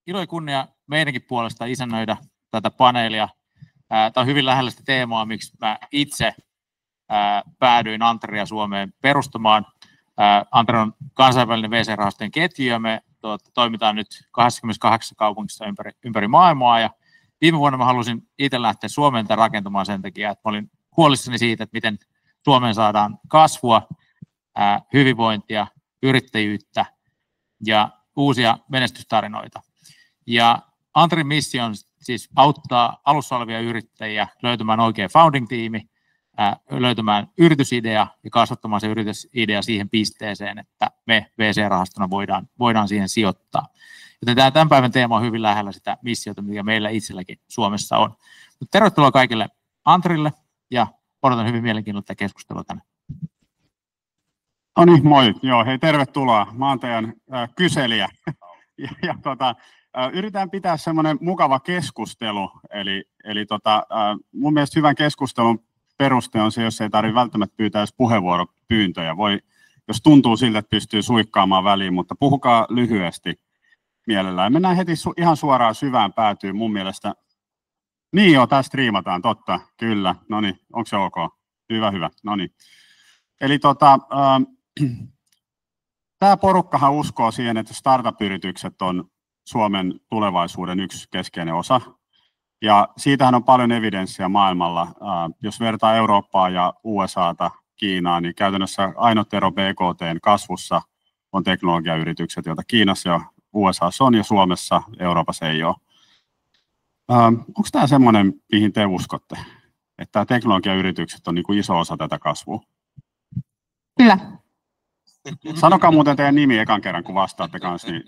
ilo ja kunnia meidänkin puolesta isännöidä tätä paneelia. Tämä on hyvin lähellä sitä teemaa, miksi mä itse päädyin Antria Suomeen perustamaan. Antre on kansainvälinen VC-rahastojen ketju ja me toimitaan nyt 28 kaupungissa ympäri maailmaa. Ja viime vuonna mä halusin itse lähteä Suomeen tätä rakentamaan sen takia, että mä olin huolissani siitä, että miten Suomeen saadaan kasvua, hyvinvointia, yrittäjyyttä ja uusia menestystarinoita. Ja Antren missio on siis auttaa alussa olevia yrittäjiä löytämään oikea founding-tiimi, löytämään yritysidea ja kasvattamaan se yritysidea siihen pisteeseen, että me VC-rahastona voidaan siihen sijoittaa. Joten tämän päivän teema on hyvin lähellä sitä missiota, mikä meillä itselläkin Suomessa on. Mutta tervetuloa kaikille Antrille ja odotan hyvin mielenkiinnolla tätä keskustelua tänne. No niin, moi. Joo, hei, tervetuloa. Mä oon teidän kyselijä. Yritän pitää semmoinen mukava keskustelu. Eli mun mielestä hyvän keskustelun peruste on se, jos ei tarvitse välttämättä pyytää edes puheenvuoropyyntöjä. Jos tuntuu siltä, että pystyy suikkaamaan väliin, mutta puhukaa lyhyesti mielellään. Mennään heti ihan suoraan syvään päätyyn mun mielestä. Niin joo, tää striimataan, totta, kyllä. No niin, onko se ok? Hyvä, no niin. Eli tämä porukkahan uskoo siihen, että startup-yritykset on Suomen tulevaisuuden yksi keskeinen osa. Ja siitähän on paljon evidenssiä maailmalla. Jos vertaa Eurooppaa ja USAta, Kiinaa, niin käytännössä ainut ero BKT:n kasvussa on teknologiayritykset, joita Kiinassa ja USAssa on ja Suomessa, Euroopassa ei ole. Onko tämä semmoinen, mihin te uskotte, että tämä teknologiayritykset on niin kuin iso osa tätä kasvua? Kyllä. Sanokaa muuten teidän nimi ekan kerran, kun vastaatte kanssa, niin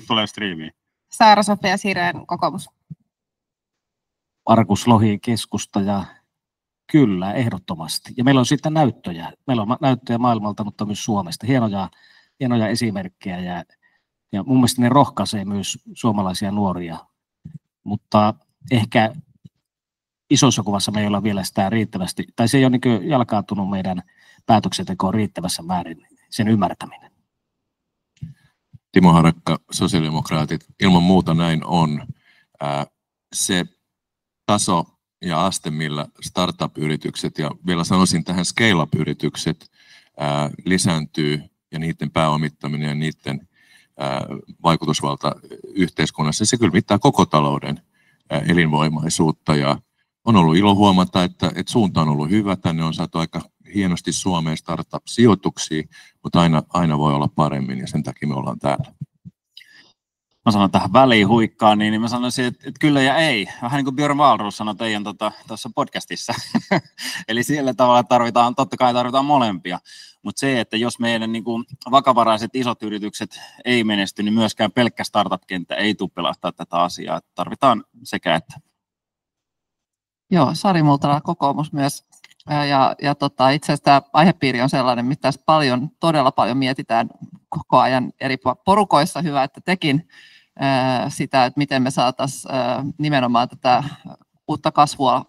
tulee striimiin. Saara-Sofia Sireen, kokoomus. Markus Lohi, keskusta, ja kyllä, ehdottomasti. Ja meillä on sitten näyttöjä. Meillä on näyttöjä maailmalta, mutta myös Suomesta. Hienoja esimerkkejä ja mun mielestä ne rohkaisee myös suomalaisia nuoria. Mutta ehkä isossa kuvassa me ei olla vielä sitä riittävästi, tai se ei ole niin jalkautunut meidän päätöksentekoon riittävässä määrin sen ymmärtäminen. Timo Harakka, sosiaalidemokraatit, ilman muuta näin on. Se taso ja aste, millä startup-yritykset ja vielä sanoisin tähän scale-up-yritykset lisääntyy ja niiden pääomittaminen ja niiden vaikutusvalta yhteiskunnassa, se kyllä mittaa koko talouden elinvoimaisuutta ja on ollut ilo huomata, että suunta on ollut hyvä. Tänne on saatu aika hienosti Suomeen startup-sijoituksia, mutta aina voi olla paremmin ja sen takia me ollaan täällä. Mä sanon tähän väliin huikkaan, niin mä sanoisin, että kyllä ja ei. Vähän niin kuin Björn Wahlroos sanoi teidän tuossa podcastissa. Eli siellä tavalla totta kai tarvitaan molempia. Mutta se, että jos meidän niin kuin vakavaraiset isot yritykset ei menesty, niin myöskään pelkkä startup-kenttä ei tule pelastaa tätä asiaa. Tarvitaan sekä että. Joo, Sari Multala, kokoomus myös. Itse asiassa tämä aihepiiri on sellainen, mitä todella paljon mietitään koko ajan eri porukoissa. Hyvä, että tekin sitä, että miten me saataisiin nimenomaan tätä uutta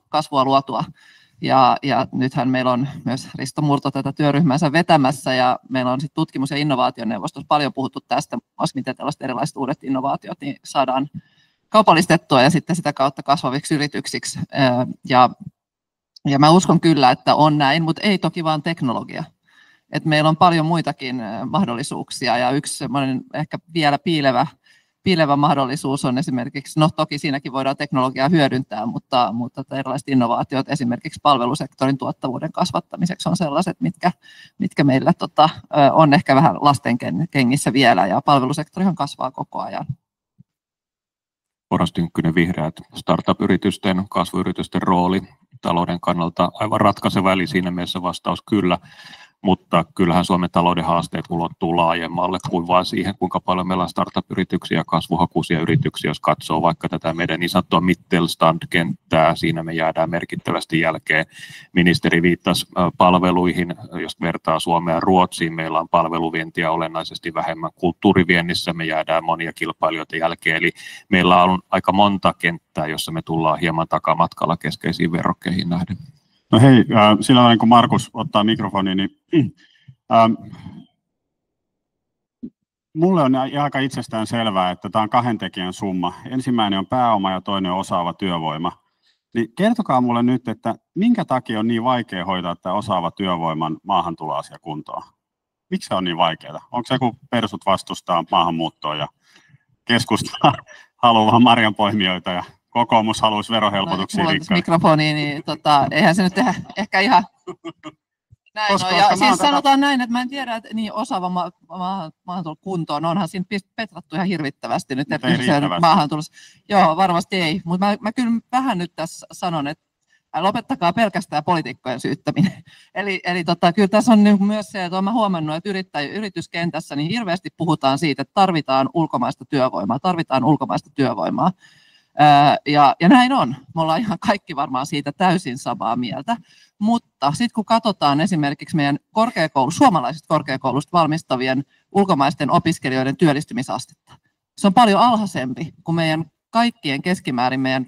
kasvua luotua. Ja nythän meillä on myös Risto Murto tätä työryhmänsä vetämässä ja meillä on sitten tutkimus- ja innovaationeuvostossa paljon puhuttu tästä, miten tällaiset erilaiset uudet innovaatiot niin saadaan kaupallistettua ja sitten sitä kautta kasvaviksi yrityksiksi. Ja mä uskon kyllä, että on näin, mutta ei toki vaan teknologia. Et meillä on paljon muitakin mahdollisuuksia ja yksi semmoinen ehkä vielä piilevä mahdollisuus on esimerkiksi, no toki siinäkin voidaan teknologiaa hyödyntää, mutta erilaiset innovaatiot esimerkiksi palvelusektorin tuottavuuden kasvattamiseksi on sellaiset, mitkä meillä on ehkä vähän lasten kengissä vielä ja palvelusektorihan kasvaa koko ajan. Oras Tynkkynen, Vihreät, startup-yritysten, kasvuyritysten rooli talouden kannalta aivan ratkaiseva, eli siinä mielessä vastaus kyllä, mutta kyllähän Suomen talouden haasteet ulottuu laajemmalle kuin vain siihen, kuinka paljon meillä on startup-yrityksiä ja kasvuhakuisia yrityksiä, jos katsoo vaikka tätä meidän niin sanottua Mittelstand-kenttää, siinä me jäädään merkittävästi jälkeen. Ministeri viittasi palveluihin, jos vertaa Suomea ja Ruotsiin, meillä on palveluvientiä olennaisesti vähemmän. Kulttuuriviennissä me jäädään monia kilpailijoita jälkeen, eli meillä on aika monta kenttää, jossa me tullaan hieman takamatkalla keskeisiin verrokkeihin nähden. No hei, sillä tavalla kun Markus ottaa mikrofonin, niin Mulle on aika itsestään selvää, että tämä on kahden tekijän summa. Ensimmäinen on pääoma ja toinen on osaava työvoima. Niin kertokaa mulle nyt, että minkä takia on niin vaikea hoitaa tämä osaava työvoiman maahantuloasia kuntoon? Miksi se on niin vaikeaa? Onko se, kun persut vastustaa maahanmuuttoa ja keskusta haluaa marjanpoimijoita ja kokoomus haluaisi verohelpotuksia rikkaan? Mikrofoni, niin eihän se nyt tehdä ehkä ihan näin on. Ja siis sanotaan näin, että mä en tiedä, että niin osaava maahantulo kuntoon. Onhan siinä petrattu ihan hirvittävästi nyt maahantulossa. Joo, varmasti ei. Mutta mä kyllä vähän nyt tässä sanon, että lopettakaa pelkästään poliitikkojen syyttäminen. Eli kyllä tässä on myös se, että olen huomannut, että yrityskentässä niin hirveästi puhutaan siitä, että tarvitaan ulkomaista työvoimaa. Ja näin on. Me ollaan ihan kaikki varmaan siitä täysin samaa mieltä. Mutta sitten kun katsotaan esimerkiksi meidän suomalaisista korkeakoulusta valmistavien ulkomaisten opiskelijoiden työllistymisastetta, se on paljon alhaisempi kuin meidän kaikkien keskimäärin meidän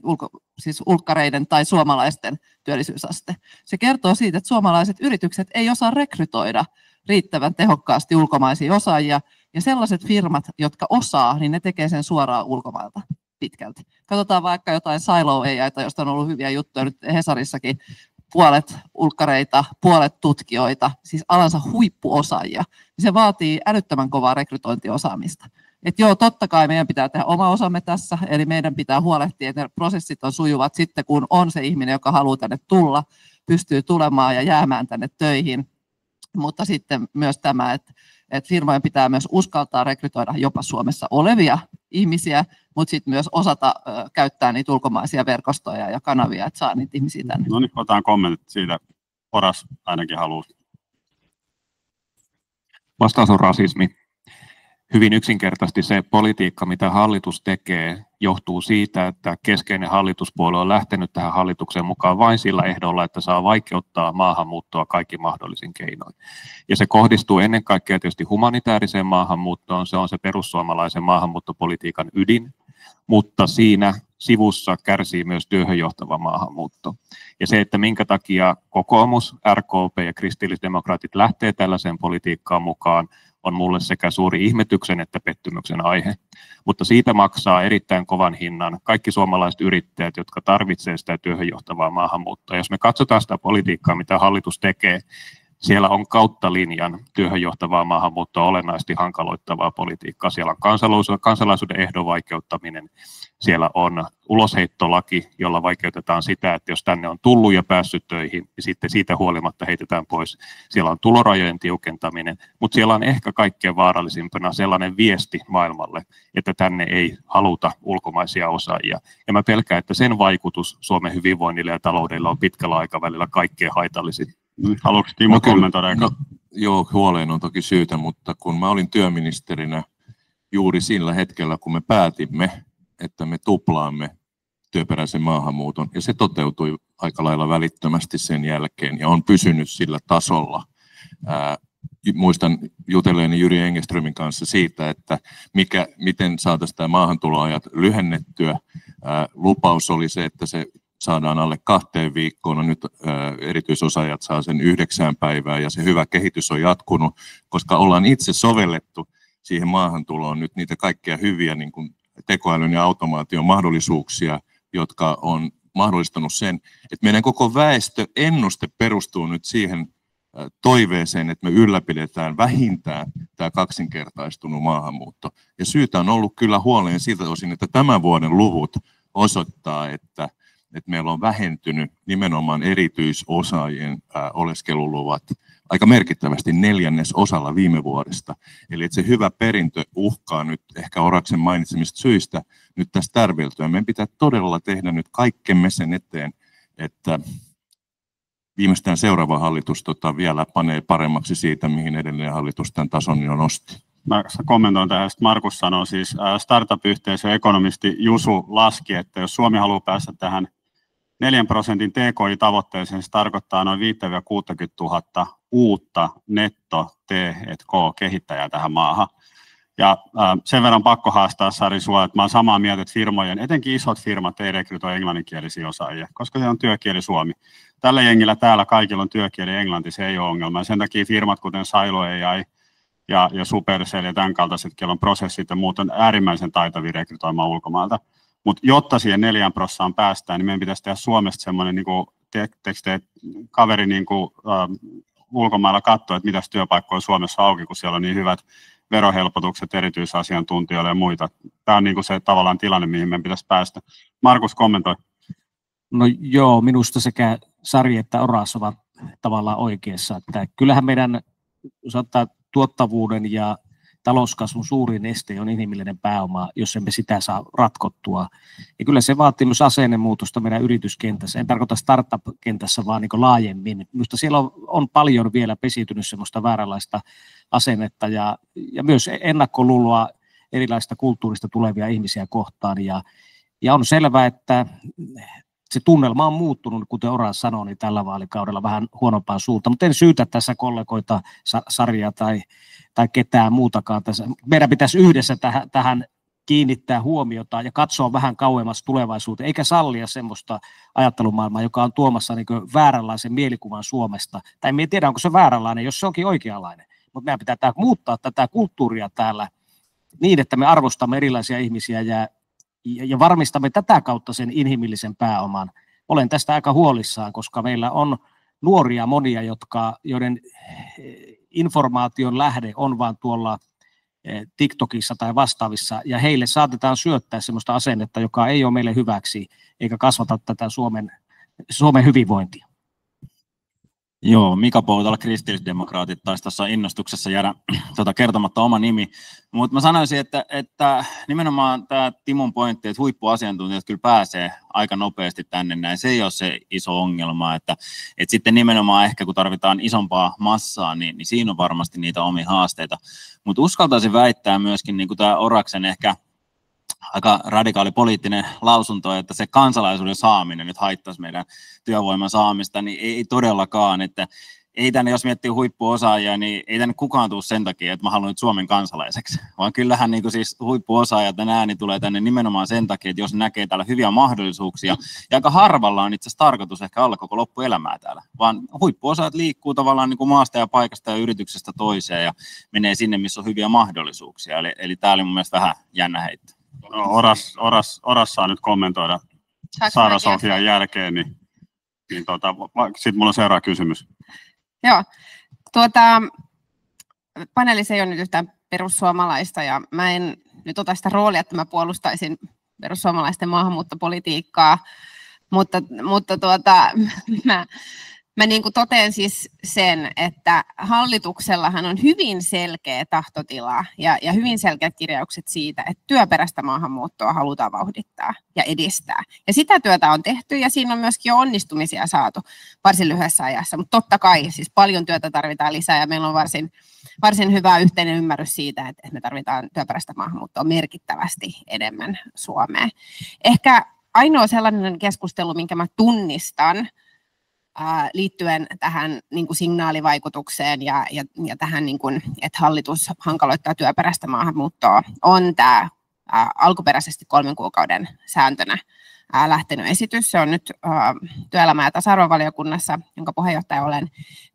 siis ulkkareiden tai suomalaisten työllisyysaste. Se kertoo siitä, että suomalaiset yritykset ei osaa rekrytoida riittävän tehokkaasti ulkomaisia osaajia, ja sellaiset firmat, jotka osaa, niin ne tekee sen suoraan ulkomailta pitkälti. Katsotaan vaikka jotain Silo AI:ta, josta on ollut hyviä juttuja nyt Hesarissakin, puolet ulkkareita, puolet tutkijoita, siis alansa huippuosaajia. Se vaatii älyttömän kovaa rekrytointiosaamista. Että joo, totta kai meidän pitää tehdä oma osamme tässä, eli meidän pitää huolehtia, että ne prosessit on sujuvat sitten, kun on se ihminen, joka haluaa tänne tulla, pystyy tulemaan ja jäämään tänne töihin. Mutta sitten myös tämä, että firmojen pitää myös uskaltaa rekrytoida jopa Suomessa olevia ihmisiä, mutta sitten myös osata käyttää niitä ulkomaisia verkostoja ja kanavia, että saa niitä ihmisiä tänne. No niin, otetaan kommentit siitä. Oras ainakin haluaa. Vastaus on rasismi. Hyvin yksinkertaisesti se politiikka, mitä hallitus tekee, johtuu siitä, että keskeinen hallituspuolue on lähtenyt tähän hallitukseen mukaan vain sillä ehdolla, että saa vaikeuttaa maahanmuuttoa kaikki mahdollisin keinoin. Ja se kohdistuu ennen kaikkea tietysti humanitaariseen maahanmuuttoon, se on se perussuomalaisen maahanmuuttopolitiikan ydin, mutta siinä sivussa kärsii myös työhön johtava maahanmuutto. Ja se, että minkä takia kokoomus, RKP ja kristillisdemokraatit lähtee tällaiseen politiikkaan mukaan, on mulle sekä suuri ihmetyksen että pettymyksen aihe. Mutta siitä maksaa erittäin kovan hinnan kaikki suomalaiset yrittäjät, jotka tarvitsevat sitä työhön johtavaa maahanmuuttoa. Jos me katsotaan sitä politiikkaa, mitä hallitus tekee, siellä on kautta linjan työhön johtavaa maahanmuuttoa olennaisesti hankaloittavaa politiikkaa. Siellä on kansalaisuuden ehdon vaikeuttaminen. Siellä on ulosheittolaki, jolla vaikeutetaan sitä, että jos tänne on tullut ja päässyt töihin, niin sitten siitä huolimatta heitetään pois. Siellä on tulorajojen tiukentaminen, mutta siellä on ehkä kaikkein vaarallisimpana sellainen viesti maailmalle, että tänne ei haluta ulkomaisia osaajia. Ja mä pelkään, että sen vaikutus Suomen hyvinvoinnille ja taloudelle on pitkällä aikavälillä kaikkein haitallisin. Haluatko Timo kommentoida? Joo, huoleen on toki syytä, mutta kun mä olin työministerinä juuri sillä hetkellä, kun me päätimme, että me tuplaamme työperäisen maahanmuuton, ja se toteutui aika lailla välittömästi sen jälkeen, ja on pysynyt sillä tasolla. Muistan jutelleeni Jyri Engeströmin kanssa siitä, että miten saataisiin tämä maahantuloajat lyhennettyä. Lupaus oli se, että se saadaan alle 2 viikkoon. No nyt erityisosaajat saa sen 9 päivää, ja se hyvä kehitys on jatkunut, koska ollaan itse sovellettu siihen maahantuloon nyt niitä kaikkia hyviä niin kuin tekoälyn ja automaation mahdollisuuksia, jotka on mahdollistanut sen, että meidän koko väestöennuste perustuu nyt siihen toiveeseen, että me ylläpidetään vähintään tämä kaksinkertaistunut maahanmuutto. Ja syytä on ollut kyllä huoleen siltä osin, että tämän vuoden luvut osoittaa, että meillä on vähentynyt nimenomaan erityisosaajien oleskeluluvat aika merkittävästi 1/4 viime vuodesta. Eli että se hyvä perintö uhkaa nyt ehkä Oraksen mainitsemista syistä nyt tästä tärveltyä. Meidän pitää todella tehdä nyt kaikkemme sen eteen, että viimeistään seuraava hallitus vielä panee paremmaksi siitä, mihin edellinen hallitus tämän tason jo nosti. Mä kommentoin tähän, että Markus sanoo, siis startup-yhteisön ekonomisti Jusu laski, että jos Suomi haluaa päästä tähän 4% TKI-tavoitteeseen, se tarkoittaa noin 5 000 – 60 000 uutta netto T&K-kehittäjää tähän maahan. Ja sen verran pakko haastaa, Sari, sua, että mä olen samaa mieltä, että firmojen, etenkin isot firmat ei rekrytoi englanninkielisiä osaajia, koska se on työkieli suomi. Tällä jengillä täällä kaikilla on työkieli englanti, se ei ole ongelma. Ja sen takia firmat kuten Silo AI ja Supercell ja tämän kaltaiset, kello on prosessit ja muut on äärimmäisen taitavia rekrytoimaan ulkomailta. Mutta jotta siihen 4% päästään, niin meidän pitäisi tehdä Suomesta semmoinen, niin kuin kaveri niin kuin, ulkomailla katsoa, että mitä työpaikkoja Suomessa on auki, kun siellä on niin hyvät verohelpotukset erityisasiantuntijoille ja muita. Tämä on niin kuin se tavallaan tilanne, mihin meidän pitäisi päästä. Markus, kommentoi. No joo, minusta sekä Sari että Oras ovat tavallaan oikeassa. Että kyllähän meidän tuottavuuden ja talouskasvun suurin este on inhimillinen pääoma, jos emme sitä saa ratkottua. Ja kyllä se vaatii myös asennemuutosta meidän yrityskentässä. En tarkoita startup-kentässä, vaan niin laajemmin. Minusta siellä on paljon vielä pesiytynyt semmoista vääränlaista asennetta ja myös ennakkoluuloa erilaisista kulttuurista tulevia ihmisiä kohtaan. Ja on selvää, että se tunnelma on muuttunut, kuten Oras sanoi, niin tällä vaalikaudella vähän huonompaan suuntaan, mutta en syytä tässä kollegoita, Saria tai ketään muutakaan tässä. Meidän pitäisi yhdessä tähän kiinnittää huomiota ja katsoa vähän kauemmas tulevaisuuteen, eikä sallia semmoista ajattelumaailmaa, joka on tuomassa niin kuin vääränlaisen mielikuvan Suomesta. Tai en tiedä, onko se vääränlainen, jos se onkin oikeanlainen. Mutta meidän pitää muuttaa tätä kulttuuria täällä niin, että me arvostamme erilaisia ihmisiä ja varmistamme tätä kautta sen inhimillisen pääoman. Olen tästä aika huolissaan, koska meillä on nuoria monia, joiden informaation lähde on vaan tuolla TikTokissa tai vastaavissa, ja heille saatetaan syöttää sellaista asennetta, joka ei ole meille hyväksi, eikä kasvata tätä Suomen hyvinvointia. Joo, Mika Poutala, kristillisdemokraatit, taisi tuossa innostuksessa jäädä kertomatta oma nimi. Mutta mä sanoisin, että nimenomaan tämä Timon pointti, että huippuasiantuntijat kyllä pääsee aika nopeasti tänne näin. Se ei ole se iso ongelma, että sitten nimenomaan ehkä kun tarvitaan isompaa massaa, niin siinä on varmasti niitä omia haasteita. Mutta uskaltaisin väittää myöskin niin kuin tämä Oraksen ehkä aika radikaali poliittinen lausunto, että se kansalaisuuden saaminen nyt haittaisi meidän työvoiman saamista, niin ei todellakaan, että ei tänne, jos miettii huippuosaajia, niin ei tänne kukaan tule sen takia, että mä haluan nyt Suomen kansalaiseksi, vaan kyllähän niin kuin siis huippuosaajat ja ääni tulee tänne nimenomaan sen takia, että jos näkee täällä hyviä mahdollisuuksia, ja aika harvalla on itse asiassa tarkoitus ehkä olla koko loppuelämää täällä, vaan huippuosaajat liikkuu tavallaan niin kuin maasta ja paikasta ja yrityksestä toiseen ja menee sinne, missä on hyviä mahdollisuuksia, eli tämä oli mun mielestä vähän jännä heitto. No, Oras saa nyt kommentoida Saara Sofian jälkeen, niin sitten mulla on seuraava kysymys. Joo, paneelissa ei ole nyt yhtään perussuomalaista ja mä en nyt ota sitä roolia, että mä puolustaisin perussuomalaisten maahanmuuttopolitiikkaa, mutta mä niin kuin totean siis sen, että hallituksellahan on hyvin selkeä tahtotila ja hyvin selkeät kirjaukset siitä, että työperäistä maahanmuuttoa halutaan vauhdittaa ja edistää. Ja sitä työtä on tehty ja siinä on myöskin jo onnistumisia saatu varsin lyhyessä ajassa, mutta totta kai siis paljon työtä tarvitaan lisää ja meillä on varsin hyvä yhteinen ymmärrys siitä, että me tarvitaan työperäistä maahanmuuttoa merkittävästi enemmän Suomeen. Ehkä ainoa sellainen keskustelu, minkä mä tunnistan, liittyen tähän niin kuin signaalivaikutukseen ja tähän, niin kuin, että hallitus hankaloittaa työperäistä maahanmuuttoa, on tämä alkuperäisesti 3 kuukauden sääntönä lähtenyt esitys. Se on nyt työelämä- ja tasa-arvovaliokunnassa, jonka puheenjohtaja olen,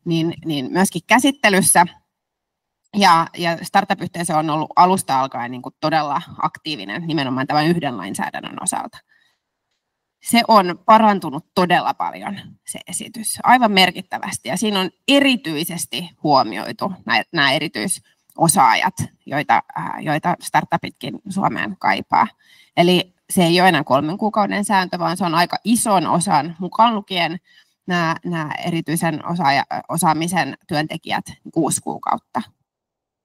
niin myöskin käsittelyssä. Ja startup-yhteisö on ollut alusta alkaen niin kuin todella aktiivinen nimenomaan tämän yhden lainsäädännön osalta. Se on parantunut todella paljon, se esitys, aivan merkittävästi. Ja siinä on erityisesti huomioitu nämä erityisosaajat, joita startupitkin Suomeen kaipaa. Eli se ei ole enää 3 kuukauden sääntö, vaan se on aika ison osan, mukaan lukien nämä erityisen osaamisen työntekijät 6 kuukautta.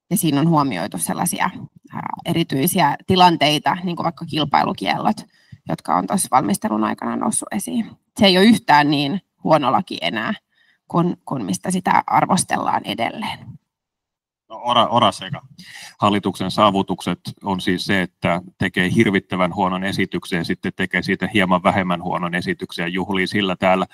Ja siinä on huomioitu sellaisia erityisiä tilanteita, niin kuin vaikka kilpailukiellot, jotka on tuossa valmistelun aikana noussut esiin. Se ei ole yhtään niin huono laki enää, kuin mistä sitä arvostellaan edelleen. No, Oras eka. Hallituksen saavutukset on siis se, että tekee hirvittävän huonon esityksen ja sitten tekee siitä hieman vähemmän huonon esityksen ja juhlii sillä täällä.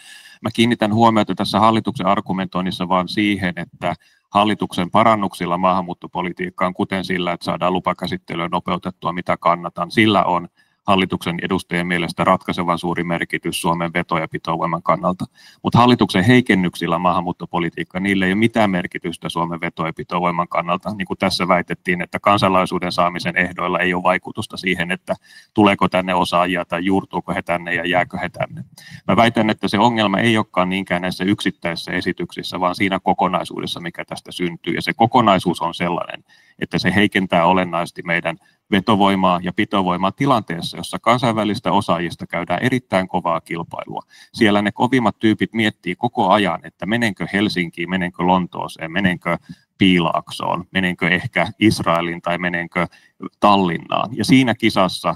Mä kiinnitän huomiota tässä hallituksen argumentoinnissa vaan siihen, että hallituksen parannuksilla maahanmuuttopolitiikkaan, kuten sillä, että saadaan lupakäsittelyä nopeutettua, mitä kannatan, sillä on hallituksen edustajien mielestä ratkaisevan suuri merkitys Suomen veto- ja pitovoiman kannalta. Mutta hallituksen heikennyksillä maahanmuuttopolitiikka, niille ei ole mitään merkitystä Suomen veto- ja pitovoiman kannalta. Niin kuin tässä väitettiin, että kansalaisuuden saamisen ehdoilla ei ole vaikutusta siihen, että tuleeko tänne osaajia tai juurtuuko he tänne ja jääkö he tänne. Mä väitän, että se ongelma ei olekaan niinkään näissä yksittäisissä esityksissä, vaan siinä kokonaisuudessa, mikä tästä syntyy. Ja se kokonaisuus on sellainen, että se heikentää olennaisesti meidän vetovoimaa ja pitovoimaa tilanteessa, jossa kansainvälistä osaajista käydään erittäin kovaa kilpailua. Siellä ne kovimmat tyypit miettii koko ajan, että menenkö Helsinkiin, menenkö Lontooseen, menenkö Piilaaksoon, menenkö ehkä Israeliin tai menenkö Tallinnaan. Ja siinä kisassa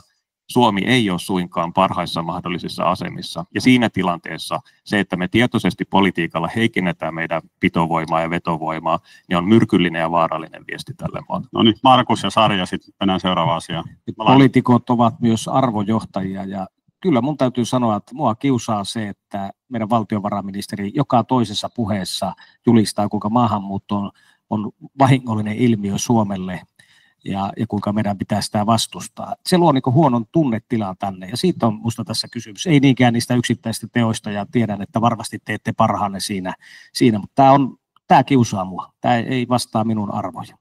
Suomi ei ole suinkaan parhaissa mahdollisissa asemissa. Ja siinä tilanteessa se, että me tietoisesti politiikalla heikennetään meidän pitovoimaa ja vetovoimaa, niin on myrkyllinen ja vaarallinen viesti tälle maalle. No niin, Markus ja Sari, ja sitten mennään seuraavaan asiaan. Poliitikot ovat myös arvojohtajia, ja kyllä mun täytyy sanoa, että mua kiusaa se, että meidän valtiovarainministeri joka toisessa puheessa julistaa, kuinka maahanmuutto on vahingollinen ilmiö Suomelle, ja kuinka meidän pitää sitä vastustaa. Se luo niin kuin huonon tunnetilan tänne, ja siitä on musta tässä kysymys. Ei niinkään niistä yksittäisistä teoista, ja tiedän, että varmasti teette parhaanne siinä mutta tämä kiusaa mua. Tämä ei vastaa minun arvoja.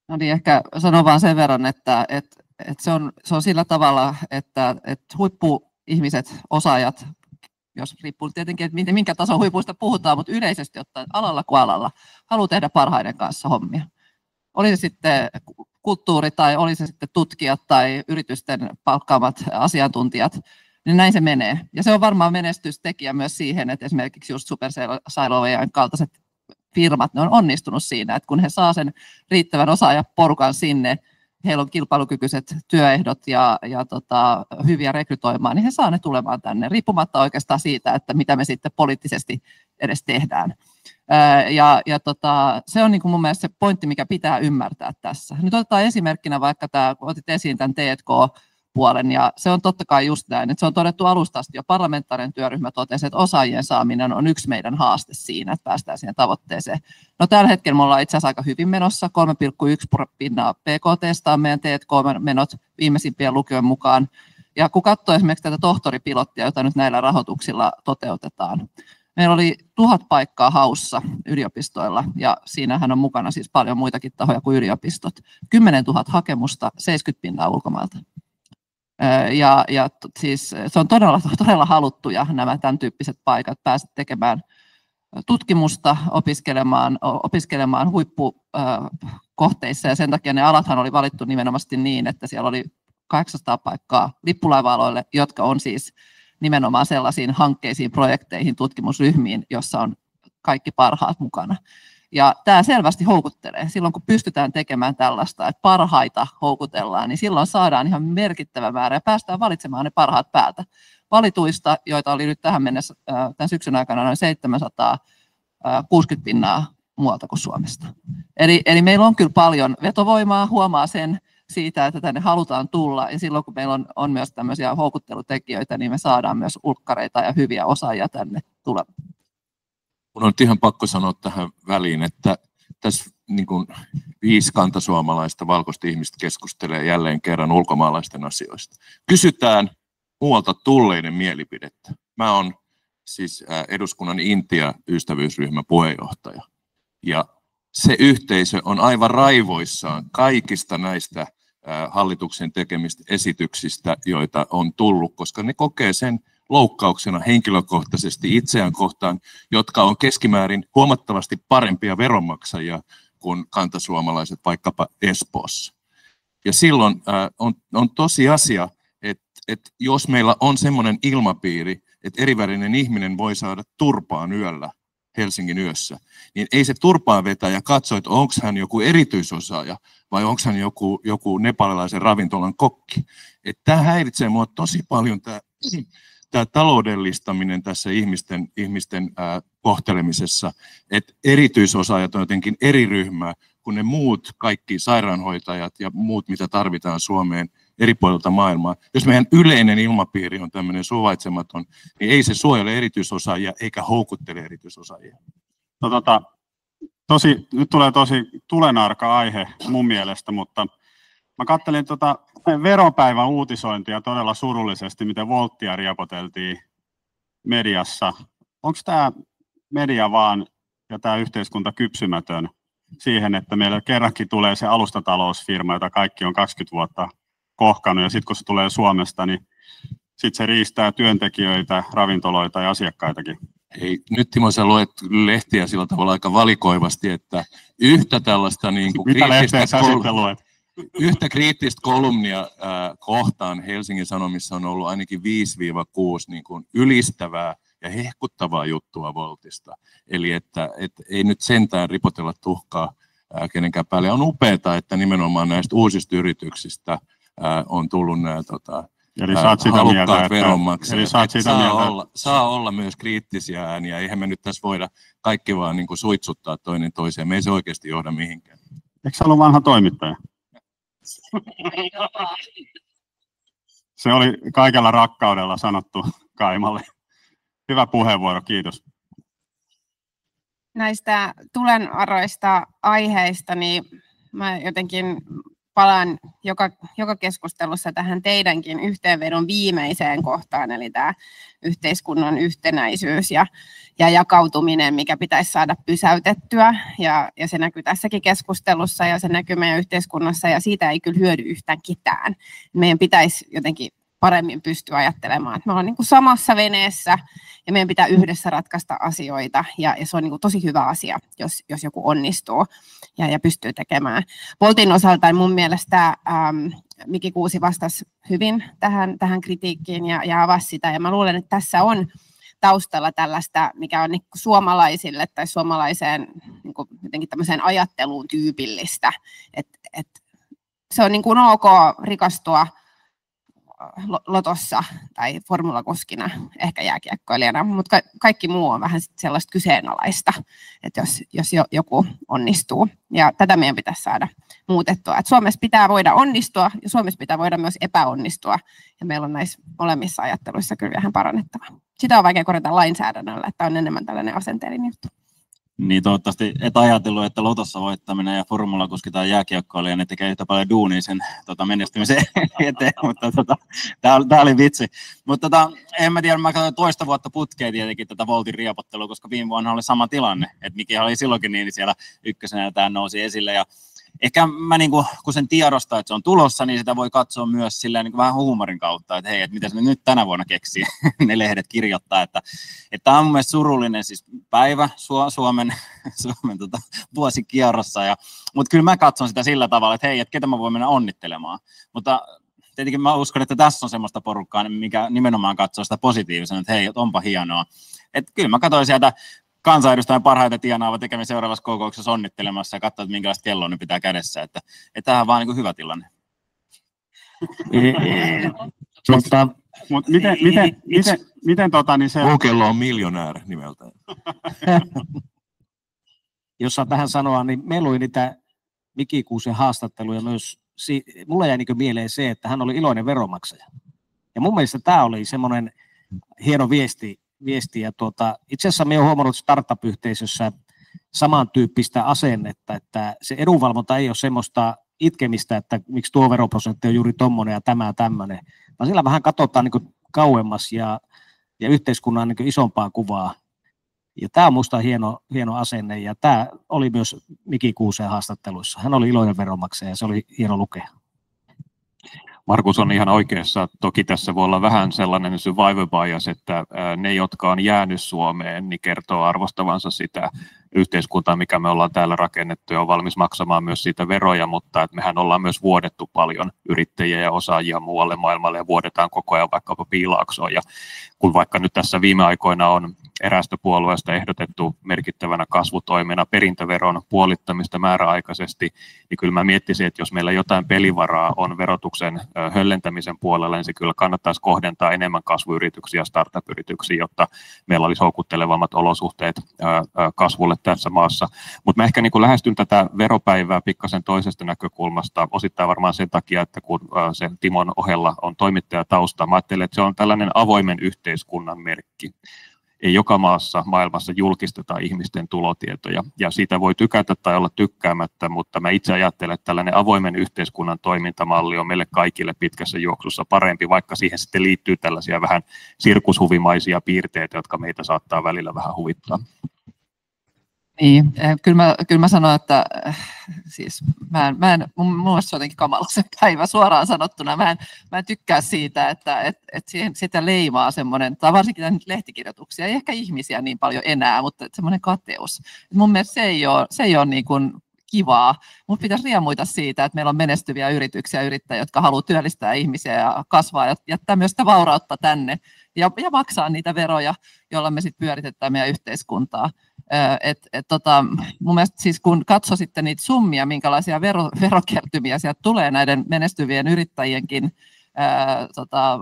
No niin, ehkä sanon vaan sen verran, että se on sillä tavalla, että huippuihmiset, osaajat, jos riippuu tietenkin, että minkä tason huipuista puhutaan, mutta yleisesti ottaen alalla kuin alalla, haluaa tehdä parhaiden kanssa hommia. Oli se sitten kulttuuri tai oli se sitten tutkijat tai yritysten palkkaamat asiantuntijat, niin näin se menee. Ja se on varmaan menestystekijä myös siihen, että esimerkiksi just Supercell-Ojan kaltaiset firmat, ne on onnistunut siinä, että kun he saa sen riittävän osaajaporukan sinne, heillä on kilpailukykyiset työehdot ja hyviä rekrytoimaan, niin he saa ne tulemaan tänne, riippumatta oikeastaan siitä, että mitä me sitten poliittisesti edes tehdään. Se on niin kuin mun mielestä se pointti, mikä pitää ymmärtää tässä. Nyt otetaan esimerkkinä vaikka tämä, kun otit esiin tämän T&K-puolen, ja se on totta kai just näin, että se on todettu alusta asti jo. Parlamentaarinen työryhmä totesi, että osaajien saaminen on yksi meidän haaste siinä, että päästään siihen tavoitteeseen. No tällä hetkellä me ollaan itse asiassa aika hyvin menossa, 3,1% PKT:sta on meidän T&K-menot viimeisimpien lukujen mukaan. Ja kun katsoo esimerkiksi tätä tohtoripilottia, jota nyt näillä rahoituksilla toteutetaan, meillä oli 1000 paikkaa haussa yliopistoilla, ja siinähän on mukana siis paljon muitakin tahoja kuin yliopistot. 10 000 hakemusta, 70% ulkomailta. Siis se on todella haluttuja nämä tämän tyyppiset paikat, pääset tekemään tutkimusta, opiskelemaan huippukohteissa, ja sen takia ne alathan oli valittu nimenomaan niin, että siellä oli 800 paikkaa lippulaiva-aloille, jotka on siis nimenomaan sellaisiin hankkeisiin, projekteihin, tutkimusryhmiin, jossa on kaikki parhaat mukana. Ja tämä selvästi houkuttelee. Silloin kun pystytään tekemään tällaista, että parhaita houkutellaan, niin silloin saadaan ihan merkittävä määrä ja päästään valitsemaan ne parhaat päältä. Valituista, joita oli nyt tähän mennessä tämän syksyn aikana noin 760% muualta kuin Suomesta. Eli meillä on kyllä paljon vetovoimaa, huomaa sen siitä, että tänne halutaan tulla, ja silloin kun meillä on myös tämmöisiä houkuttelutekijöitä, niin me saadaan myös ulkkareita ja hyviä osaajia tänne tulemaan. Mun on ihan pakko sanoa tähän väliin, että tässä niin kuin 5 kantasuomalaista valkoista ihmistä keskustelee jälleen kerran ulkomaalaisten asioista. Kysytään muualta tulleiden mielipidettä. Mä oon siis eduskunnan Intia-ystävyysryhmän puheenjohtaja, ja se yhteisö on aivan raivoissaan kaikista näistä hallituksen tekemistä esityksistä, joita on tullut, koska ne kokee sen loukkauksena henkilökohtaisesti itseään kohtaan, jotka on keskimäärin huomattavasti parempia veronmaksajia kuin kantasuomalaiset vaikkapa Espoossa. Ja silloin on tosiasia, että jos meillä on semmoinen ilmapiiri, että erivärinen ihminen voi saada turpaan yöllä Helsingin yössä, niin ei se turpaan vetä ja katso, että onko hän joku erityisosaaja vai onko hän joku nepalilaisen ravintolan kokki. Tämä häiritsee minua tosi paljon, tämä taloudellistaminen tässä ihmisten kohtelemisessa, että erityisosaajat on jotenkin eri ryhmää kuin ne muut, kaikki sairaanhoitajat ja muut, mitä tarvitaan Suomeen eri puolilta maailmaa. Jos meidän yleinen ilmapiiri on tämmöinen suvaitsematon, niin ei se suojele erityisosaajia eikä houkuttele erityisosaajia. No nyt tulee tosi tulenarka aihe mun mielestä, mutta Mä katselin veropäivän uutisointia todella surullisesti, miten Woltia riepoteltiin mediassa. Onko tämä media vaan ja tämä yhteiskunta kypsymätön siihen, että meillä kerrankin tulee se alustatalousfirma, jota kaikki on 20 vuotta kohkannut, ja sitten kun se tulee Suomesta, niin sitten se riistää työntekijöitä, ravintoloita ja asiakkaitakin. Ei, nyt Timo, sä luet lehtiä sillä tavalla aika valikoivasti, että yhtä tällaista niin kuin yhtä kriittistä kolumnia kohtaan Helsingin Sanomissa on ollut ainakin 5-6 niin kuin ylistävää ja hehkuttavaa juttua Woltista. Eli että ei nyt sentään ripotella tuhkaa kenenkään päälle. On upeaa, että nimenomaan näistä uusista yrityksistä on tullut nämä eli saat sitä mieltä, veronmaksajat. Saa olla myös kriittisiä ääniä. Eihän me nyt tässä voida kaikki vaan niin kuin suitsuttaa toinen toiseen. Me ei se oikeasti johda mihinkään. Eikö sä ollut vanha toimittaja? Se oli kaikella rakkaudella sanottu Kaimalle. Hyvä puheenvuoro, kiitos. Näistä tulenvaroista aiheista, niin mä jotenkin palaan joka keskustelussa tähän teidänkin yhteenvedon viimeiseen kohtaan, eli tämä yhteiskunnan yhtenäisyys ja jakautuminen, mikä pitäisi saada pysäytettyä, ja se näkyy tässäkin keskustelussa, ja se näkyy meidän yhteiskunnassa, ja siitä ei kyllä hyödy yhtään ketään. Meidän pitäisi jotenkin paremmin pystyä ajattelemaan, että me ollaan niin kuin samassa veneessä, ja meidän pitää yhdessä ratkaista asioita, ja se on niin kuin tosi hyvä asia, jos joku onnistuu ja pystyy tekemään. Woltin osalta mun mielestä Miki Kuusi vastasi hyvin tähän kritiikkiin ja avasi sitä, ja mä luulen, että tässä on taustalla tällaista, mikä on niin kuin suomalaisille tai suomalaiseen niin kuin jotenkin tämmöiseen ajatteluun tyypillistä, että se on niin kuin ok rikastua lotossa tai formulakuskina, ehkä jääkiekkoilijana, mutta kaikki muu on vähän sellaista kyseenalaista, että jos joku onnistuu. Ja tätä meidän pitäisi saada muutettua. Että Suomessa pitää voida onnistua ja Suomessa pitää voida myös epäonnistua. Ja meillä on näissä molemmissa ajatteluissa kyllä vähän parannettavaa. Sitä on vaikea korjata lainsäädännöllä, että on enemmän tällainen asenteellinen juttu. Niin toivottavasti et ajatellut, että lotossa voittaminen ja formulakuski tai jääkiekkoilija, ne tekee yhtä paljon duunia sen menestymisen eteen, mutta tämä oli vitsi. Mutta en mä tiedä, mä katsoin toista vuotta putkeen tietenkin tätä Woltin riepottelua, koska viime vuonna oli sama tilanne, että Miki oli silloinkin niin siellä ykkösenä ja tämä nousi esille. Ja ehkä mä kun sen tiedostaa, että se on tulossa, niin sitä voi katsoa myös silleen vähän huumorin kautta, että hei, että mitä se nyt tänä vuonna keksii, ne lehdet kirjoittaa, että tämä on mun mielestä surullinen siis päivä Suomen vuosikierrossa, mutta kyllä mä katson sitä sillä tavalla, että hei, että ketä mä voin mennä onnittelemaan, mutta tietenkin mä uskon, että tässä on semmoista porukkaa, mikä nimenomaan katsoo sitä positiivisena, että hei, onpa hienoa, että kyllä mä katsoin sieltä kansanedustajan parhaita tienaava tekemään seuraavassa kokouksessa onnittelemassa ja katsoa, että minkälaista kelloa ne pitää kädessä. Että tämä on vaan niin kuin hyvä tilanne. Mutta miten se... Muu kello on miljonääri nimeltään. Jos saan tähän sanoa, niin me luin niitä Miki Kuusen haastatteluja myös. Mulle jäi niin mieleen se, että hän oli iloinen veronmaksaja. Ja mun mielestä tämä oli semmoinen hieno viesti. Ja itse asiassa me olen huomannut startup-yhteisössä samantyyppistä asennetta, että se edunvalvonta ei ole semmoista itkemistä, että miksi tuo veroprosentti on juuri tommoinen ja tämä tämmöinen, vaan sillä vähän katsotaan niin kuin kauemmas ja yhteiskunnan niin kuin isompaa kuvaa. Ja tämä on minusta hieno asenne, ja tämä oli myös Miki Kuusen haastatteluissa. Hän oli iloinen veronmaksaja ja se oli hieno lukea. Markus on ihan oikeassa. Toki tässä voi olla vähän sellainen survivor bias, että ne, jotka on jäänyt Suomeen, niin kertoo arvostavansa sitä yhteiskuntaa, mikä me ollaan täällä rakennettu ja on valmis maksamaan myös siitä veroja, mutta että mehän ollaan myös vuodettu paljon yrittäjiä ja osaajia muualle maailmalle ja vuodetaan koko ajan vaikkapa Piilaaksoon. Ja kun vaikka nyt tässä viime aikoina on eräästä puolueesta ehdotettu merkittävänä kasvutoimena perintöveron puolittamista määräaikaisesti, niin kyllä mä miettisin, että jos meillä jotain pelivaraa on verotuksen höllentämisen puolella, niin se kyllä kannattaisi kohdentaa enemmän kasvuyrityksiä ja startup-yrityksiä, jotta meillä olisi houkuttelevammat olosuhteet kasvulle tässä maassa. Mutta mä ehkä niin lähestyn tätä veropäivää pikkasen toisesta näkökulmasta, osittain varmaan sen takia, että kun se Timon ohella on toimittajatausta, mä ajattelen, että se on tällainen avoimen yhteiskunnan merkki. ei joka maassa maailmassa julkisteta ihmisten tulotietoja, ja siitä voi tykätä tai olla tykkäämättä, mutta mä itse ajattelen, että tällainen avoimen yhteiskunnan toimintamalli on meille kaikille pitkässä juoksussa parempi, vaikka siihen sitten liittyy tällaisia vähän sirkushuvimaisia piirteitä, jotka meitä saattaa välillä vähän huvittaa. Niin, kyllä mä sanon, että siis mun mielestä se on jotenkin kamala se päivä suoraan sanottuna. Mä en tykkää siitä, että siihen sitä leimaa semmoinen, tai varsinkin lehtikirjoituksia, ei ehkä ihmisiä niin paljon enää, mutta semmoinen kateus. Mun mielestä se ei ole niin kuin kivaa. Mun pitäisi riemuita siitä, että meillä on menestyviä yrityksiä, yrittäjiä, jotka haluaa työllistää ihmisiä ja kasvaa ja jättää myös sitä vaurautta tänne ja maksaa niitä veroja, joilla me sitten pyöritetään meidän yhteiskuntaa. Mun mielestä siis kun katsoo sitten niitä summia, minkälaisia verokertymiä sieltä tulee näiden menestyvien yrittäjienkin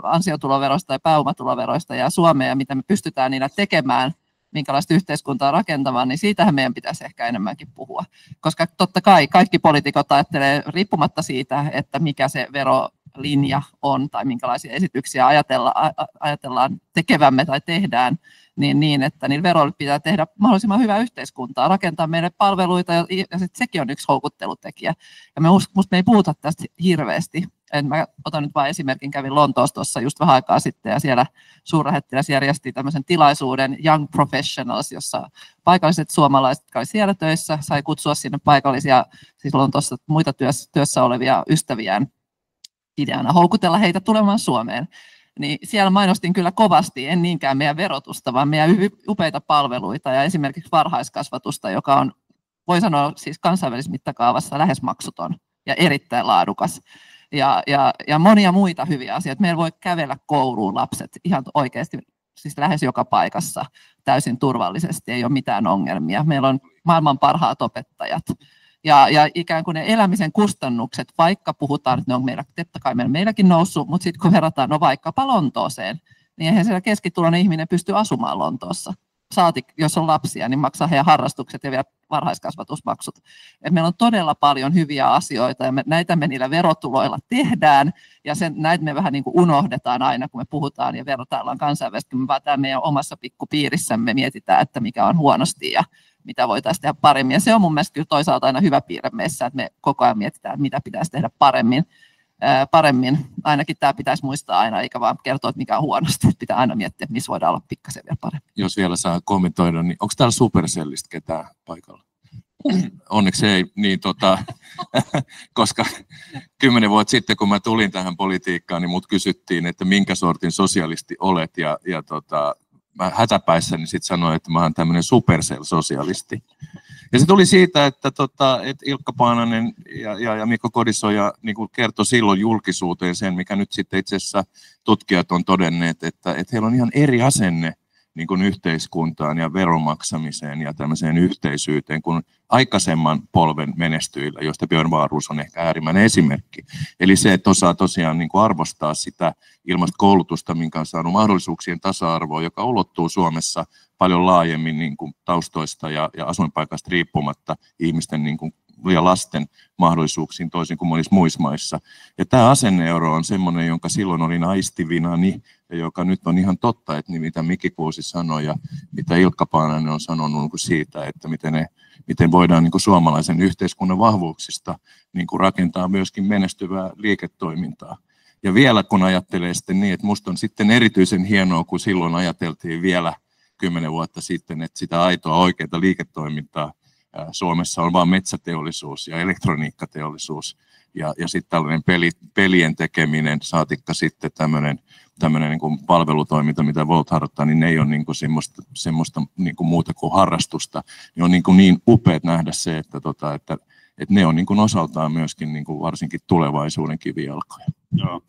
ansiotuloverosta ja pääomatuloveroista ja Suomeen ja mitä me pystytään niillä tekemään, minkälaista yhteiskuntaa rakentamaan, niin siitähän meidän pitäisi ehkä enemmänkin puhua. Koska totta kai kaikki poliitikot ajattelee riippumatta siitä, että mikä se verolinja on tai minkälaisia esityksiä ajatellaan tekevämme tai tehdään, niin että niillä veroilla pitää tehdä mahdollisimman hyvää yhteiskuntaa, rakentaa meille palveluita ja sekin on yksi houkuttelutekijä. Ja musta me ei puhuta tästä hirveästi. Mä otan nyt vain esimerkin, kävin Lontoossa tuossa just vähän aikaa sitten ja siellä suurlähettiläs järjesti tämmöisen tilaisuuden Young Professionals, jossa paikalliset suomalaiset, jotka oli siellä töissä, sai kutsua sinne paikallisia, siis Lontoossa muita työssä olevia ystäviään ideana houkutella heitä tulemaan Suomeen. Niin siellä mainostin kyllä kovasti, en niinkään meidän verotusta, vaan meidän upeita palveluita ja esimerkiksi varhaiskasvatusta, joka on, voi sanoa siis kansainvälisessä mittakaavassa lähes maksuton ja erittäin laadukas. Ja monia muita hyviä asioita. Meillä voi kävellä kouluun lapset ihan oikeasti siis lähes joka paikassa täysin turvallisesti, ei ole mitään ongelmia. Meillä on maailman parhaat opettajat. Ja ikään kuin ne elämisen kustannukset, vaikka puhutaan, että ne on totta kai meilläkin noussut, mutta sitten kun verrataan vaikkapa Lontooseen, niin eihän siellä keskituloinen ihminen pysty asumaan Lontoossa. Saati, jos on lapsia, niin maksaa heidän harrastukset ja vielä varhaiskasvatusmaksut. Et meillä on todella paljon hyviä asioita ja näitä me niillä verotuloilla tehdään ja näitä me vähän niin kuin unohdetaan aina, kun me puhutaan ja vertaillaan kansainvälisesti. Me vaan täällä meidän omassa pikkupiirissämme mietitään, että mikä on huonosti ja mitä voitaisiin tehdä paremmin. Ja se on mun mielestä kyllä toisaalta aina hyvä piirre meissä, että me koko ajan mietitään, mitä pitäisi tehdä paremmin. Ainakin tämä pitäisi muistaa aina, eikä vaan kertoa, että mikä on huonosti. Pitää aina miettiä, että missä voidaan olla pikkasen vielä paremmin. Jos vielä saa kommentoida, niin onko täällä Supercellistä ketään paikalla? Onneksi ei, niin koska 10 vuotta sitten, kun mä tulin tähän politiikkaan, niin mut kysyttiin, että minkä sortin sosialisti olet, ja mä hätäpäissäni sitten sanoin, että mä oon tämmöinen Supercell-sosialisti. Ja se tuli siitä, että Ilkka Paananen ja Mikko Kodisoja niin kertoi silloin julkisuuteen sen, mikä nyt sitten itse asiassa tutkijat on todenneet, että heillä on ihan eri asenne niin kuin yhteiskuntaan ja veronmaksamiseen ja tämmöiseen yhteisyyteen kuin aikaisemman polven menestyjillä, joista Björn Wahlroos on ehkä äärimmäinen esimerkki. Eli se, että osaa tosiaan niin kuin arvostaa sitä ilmaista koulutusta, minkä on saanut mahdollisuuksien tasa-arvoa, joka ulottuu Suomessa paljon laajemmin niin kuin taustoista ja asuinpaikasta riippumatta ihmisten niin kuin ja lasten mahdollisuuksiin toisin kuin monissa muissa maissa. Ja tämä asenneero on semmoinen, jonka silloin olin aistivinani ja joka nyt on ihan totta, että mitä Mikki Kuusi sanoi ja mitä Ilkka Paananen on sanonut siitä, että miten voidaan niin kuin suomalaisen yhteiskunnan vahvuuksista niin kuin rakentaa myöskin menestyvää liiketoimintaa. Ja vielä kun ajattelee sitten niin, että musta on sitten erityisen hienoa, kun silloin ajateltiin vielä 10 vuotta sitten, että sitä aitoa oikeaa liiketoimintaa Suomessa on vain metsäteollisuus ja elektroniikkateollisuus ja sitten tällainen pelien tekeminen, saatikka sitten tämmöinen niin kuin palvelutoiminta, mitä Volt harjoittaa, niin ne ei ole niin kuin semmoista niin kuin muuta kuin harrastusta. Ne on niin upeat nähdä se, että ne on niin kuin osaltaan myöskin niin kuin varsinkin tulevaisuuden kivijalkoja. Joo.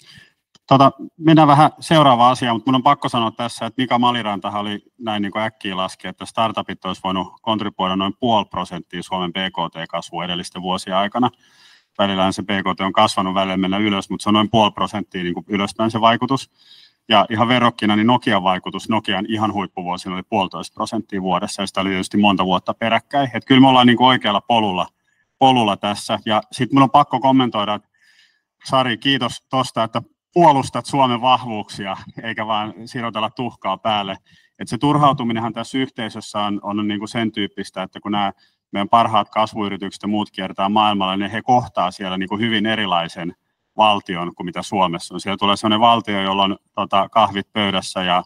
Mennään vähän seuraavaan asiaan, mutta minun on pakko sanoa tässä, että Mika Malirantahan oli näin niin kuin äkkiä laski, että startupit olisi voinut kontribuoida noin 0,5% Suomen BKT-kasvua edellisten vuosien aikana. Välillähän se BKT on kasvanut, välillä mennä ylös, mutta se on noin 0,5% niin kuin ylöspäin se vaikutus. Ja ihan verrokkina, niin Nokian vaikutus, Nokian ihan huippuvuosina oli 1,5% vuodessa, ja sitä oli tietysti monta vuotta peräkkäin. Että kyllä me ollaan niin kuin oikealla polulla tässä. Ja sitten minun on pakko kommentoida, että Sari, kiitos tuosta, että puolustat Suomen vahvuuksia, eikä vaan sirotella tuhkaa päälle. Et se turhautuminenhan tässä yhteisössä on niin kuin sen tyyppistä, että kun nämä meidän parhaat kasvuyritykset ja muut kiertää maailmalla, niin he kohtaa siellä niin kuin hyvin erilaisen valtion kuin mitä Suomessa on. Siellä tulee sellainen valtio, jolla on kahvit pöydässä ja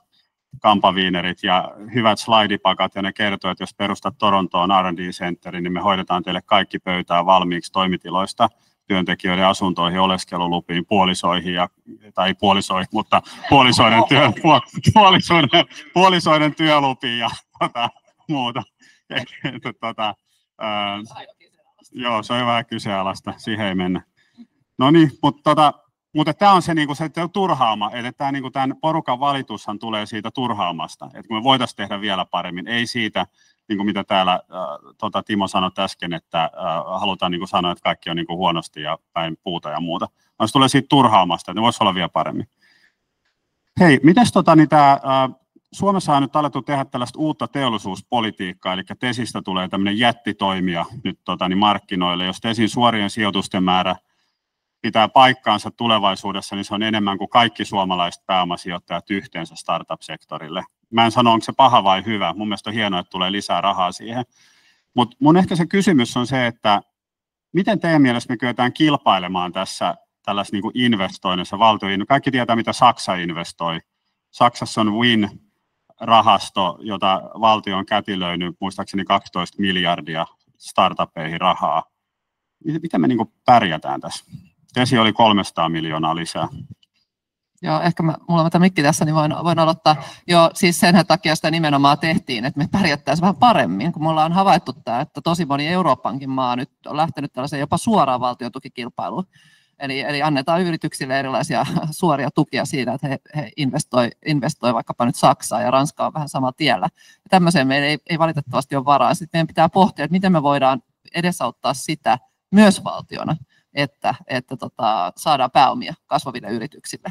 kampaviinerit ja hyvät slaidipakat, ja ne kertoo, että jos perustat Torontoon R&D-centerin, niin me hoidetaan teille kaikki pöytää valmiiksi toimitiloista työntekijöiden asuntoihin, oleskelulupiin, tai puolisoihin, mutta puolisoiden työlupiin ja muuta. Joo, se on vähän kyseenalaista, siihen ei mennä. No niin, mutta tämä on se, niinku, se turhaama, että tämä, niinku, tämän porukan valitushan tulee siitä turhaamasta, että me voitaisiin tehdä vielä paremmin, ei siitä, niinku, mitä täällä Timo sanoi äsken, että halutaan niinku, sanoa, että kaikki on niinku, huonosti ja päin puuta ja muuta, vaan se tulee siitä turhaamasta, että ne voisi olla vielä paremmin. Hei, mites Suomessa on nyt alettu tehdä tällaista uutta teollisuuspolitiikkaa, eli Tesistä tulee tämmöinen jättitoimija nyt markkinoille, jos Tesin suorien sijoitusten määrä pitää paikkaansa tulevaisuudessa, niin se on enemmän kuin kaikki suomalaiset pääomasijoittajat yhteensä startup-sektorille. Mä en sano, onko se paha vai hyvä. Mun mielestä on hienoa, että tulee lisää rahaa siihen. Mutta mun ehkä se kysymys on se, että miten teidän mielestä me kyetään kilpailemaan tässä tällaisessa niin kuin investoinnissa, kaikki tietää, mitä Saksa investoi. Saksassa on WIN-rahasto, jota valtio on kätilöinyt, muistaakseni 12 miljardia startupeihin rahaa. Miten me niin kuin pärjätään tässä? Tesi oli 300 miljoonaa lisää. Joo, ehkä mulla on tämä mikki tässä, niin voin aloittaa. Joo, siis sen takia sitä nimenomaan tehtiin, että me pärjättäisiin vähän paremmin, kun me ollaan havaittu tämä, että tosi moni Euroopankin maa nyt on lähtenyt tällaiseen jopa suoraan valtiotukikilpailuun. Eli annetaan yrityksille erilaisia suoria tukia siinä, että he investoi vaikkapa nyt Saksaan, ja Ranska on vähän samalla tiellä. Ja tämmöiseen meillä ei valitettavasti ole varaa. Sitten meidän pitää pohtia, että miten me voidaan edesauttaa sitä myös valtiona, että saadaan pääomia kasvaville yrityksille.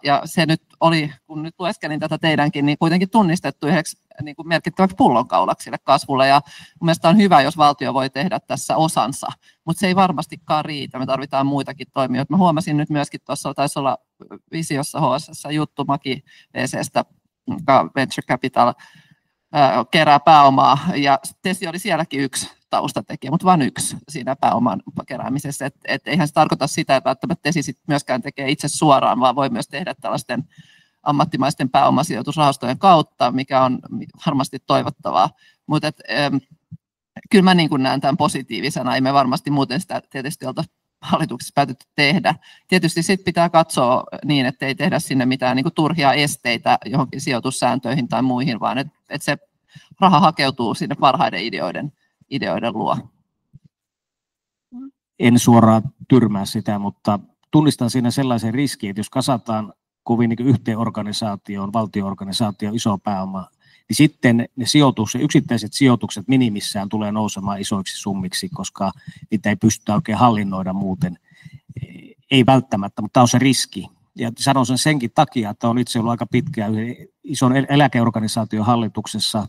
Ja se nyt oli, kun nyt lueskelin tätä teidänkin, niin kuitenkin tunnistettu yhdeksi niin kuin merkittäväksi pullonkaulaksi sille kasvulle. Ja mun mielestä on hyvä, jos valtio voi tehdä tässä osansa, mutta se ei varmastikaan riitä. Me tarvitaan muitakin toimijoita. Mä huomasin nyt myöskin, tuossa taisi olla Visiossa HSS juttu Maki VC:stä, Venture Capital kerää pääomaa, ja Tesi oli sielläkin yksi taustatekijä, mutta vain yksi siinä pääoman keräämisessä. Et eihän se tarkoita sitä, että välttämättä Tesi sit myöskään tekee itse suoraan, vaan voi myös tehdä tällaisten ammattimaisten pääomasijoitusrahastojen kautta, mikä on varmasti toivottavaa. Mutta kyllä mä niin kuin näen tämän positiivisena, ei me varmasti muuten sitä tietysti oltaisiin hallituksessa päätetty tehdä. Tietysti sitten pitää katsoa niin, että ei tehdä sinne mitään niin kuin turhia esteitä johonkin sijoitussääntöihin tai muihin, vaan että se raha hakeutuu sinne parhaiden ideoiden luo. En suoraan tyrmää sitä, mutta tunnistan siinä sellaisen riskin, että jos kasataan kovin niin yhteen organisaatioon, valtio-organisaatioon, iso pääoma, niin sitten ne yksittäiset sijoitukset minimissään tulee nousemaan isoiksi summiksi, koska niitä ei pystytä oikein hallinnoida muuten. Ei välttämättä, mutta tämä on se riski. Ja sanon sen senkin takia, että olen itse ollut aika pitkään ison eläkeorganisaation hallituksessa,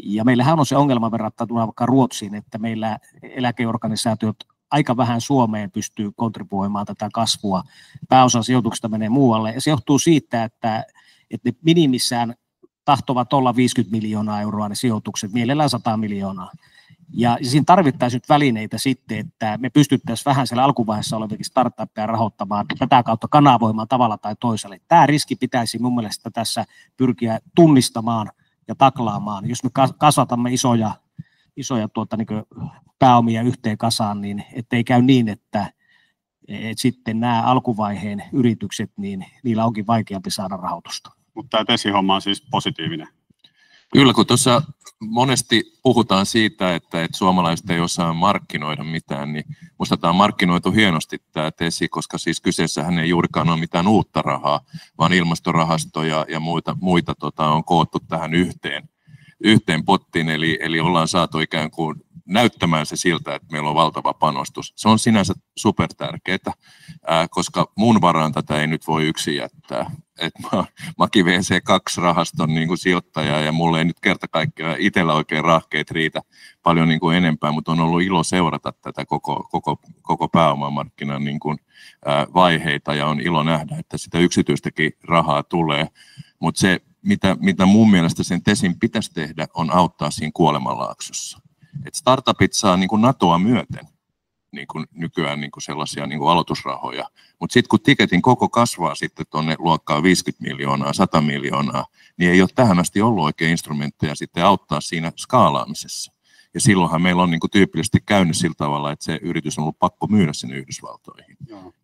ja meillähän on se ongelma verrattuna vaikka Ruotsiin, että meillä eläkeorganisaatiot aika vähän Suomeen pystyy kontribuoimaan tätä kasvua. Pääosa sijoituksista menee muualle, ja se johtuu siitä, että ne minimissään tahtovat olla 50 miljoonaa euroa ne sijoitukset, mielellään 100 miljoonaa. Ja siinä tarvittaisiin nyt välineitä sitten, että me pystyttäisiin vähän siellä alkuvaiheessa olevikin startuppeja rahoittamaan, tätä kautta kanavoimaan tavalla tai toisella. Tämä riski pitäisi mun mielestä tässä pyrkiä tunnistamaan ja taklaamaan. Jos me kasvatamme isoja niin pääomia yhteen kasaan, niin ettei käy niin, että sitten nämä alkuvaiheen yritykset, niin niillä onkin vaikeampi saada rahoitusta. Mutta tämä Tesi-homma on siis positiivinen. Kyllä, kun tuossa monesti puhutaan siitä, että suomalaiset ei osaa markkinoida mitään, niin minusta tämä on markkinoitu hienosti tämä Tesi, koska siis kyseessähän ei juurikaan ole mitään uutta rahaa, vaan ilmastorahasto ja muita on koottu tähän yhteen pottiin, eli ollaan saatu ikään kuin näyttämään se siltä, että meillä on valtava panostus. Se on sinänsä supertärkeää, koska mun varaan tätä ei nyt voi yksin jättää. Maki VC2-rahaston niin kuin sijoittaja, ja mulle ei nyt kerta kaikkiaan itsellä oikein rahkeet riitä paljon niin kuin enempää, mutta on ollut ilo seurata tätä koko pääomamarkkinan niin kuin, vaiheita, ja on ilo nähdä, että sitä yksityistäkin rahaa tulee. Mutta se mitä mun mielestä sen TESin pitäisi tehdä, on auttaa siinä kuolemanlaaksossa. Et startupit saa niin kuin NATOa myöten niin kuin nykyään niin kuin sellaisia niin kuin aloitusrahoja, mutta sitten kun tiketin koko kasvaa sitten tuonne luokkaan 50 miljoonaa, 100 miljoonaa, niin ei ole tähän asti ollut oikein instrumentteja sitten auttaa siinä skaalaamisessa. Ja silloinhan meillä on niin kuin tyypillisesti käynyt sillä tavalla, että se yritys on ollut pakko myydä sinne Yhdysvaltoihin.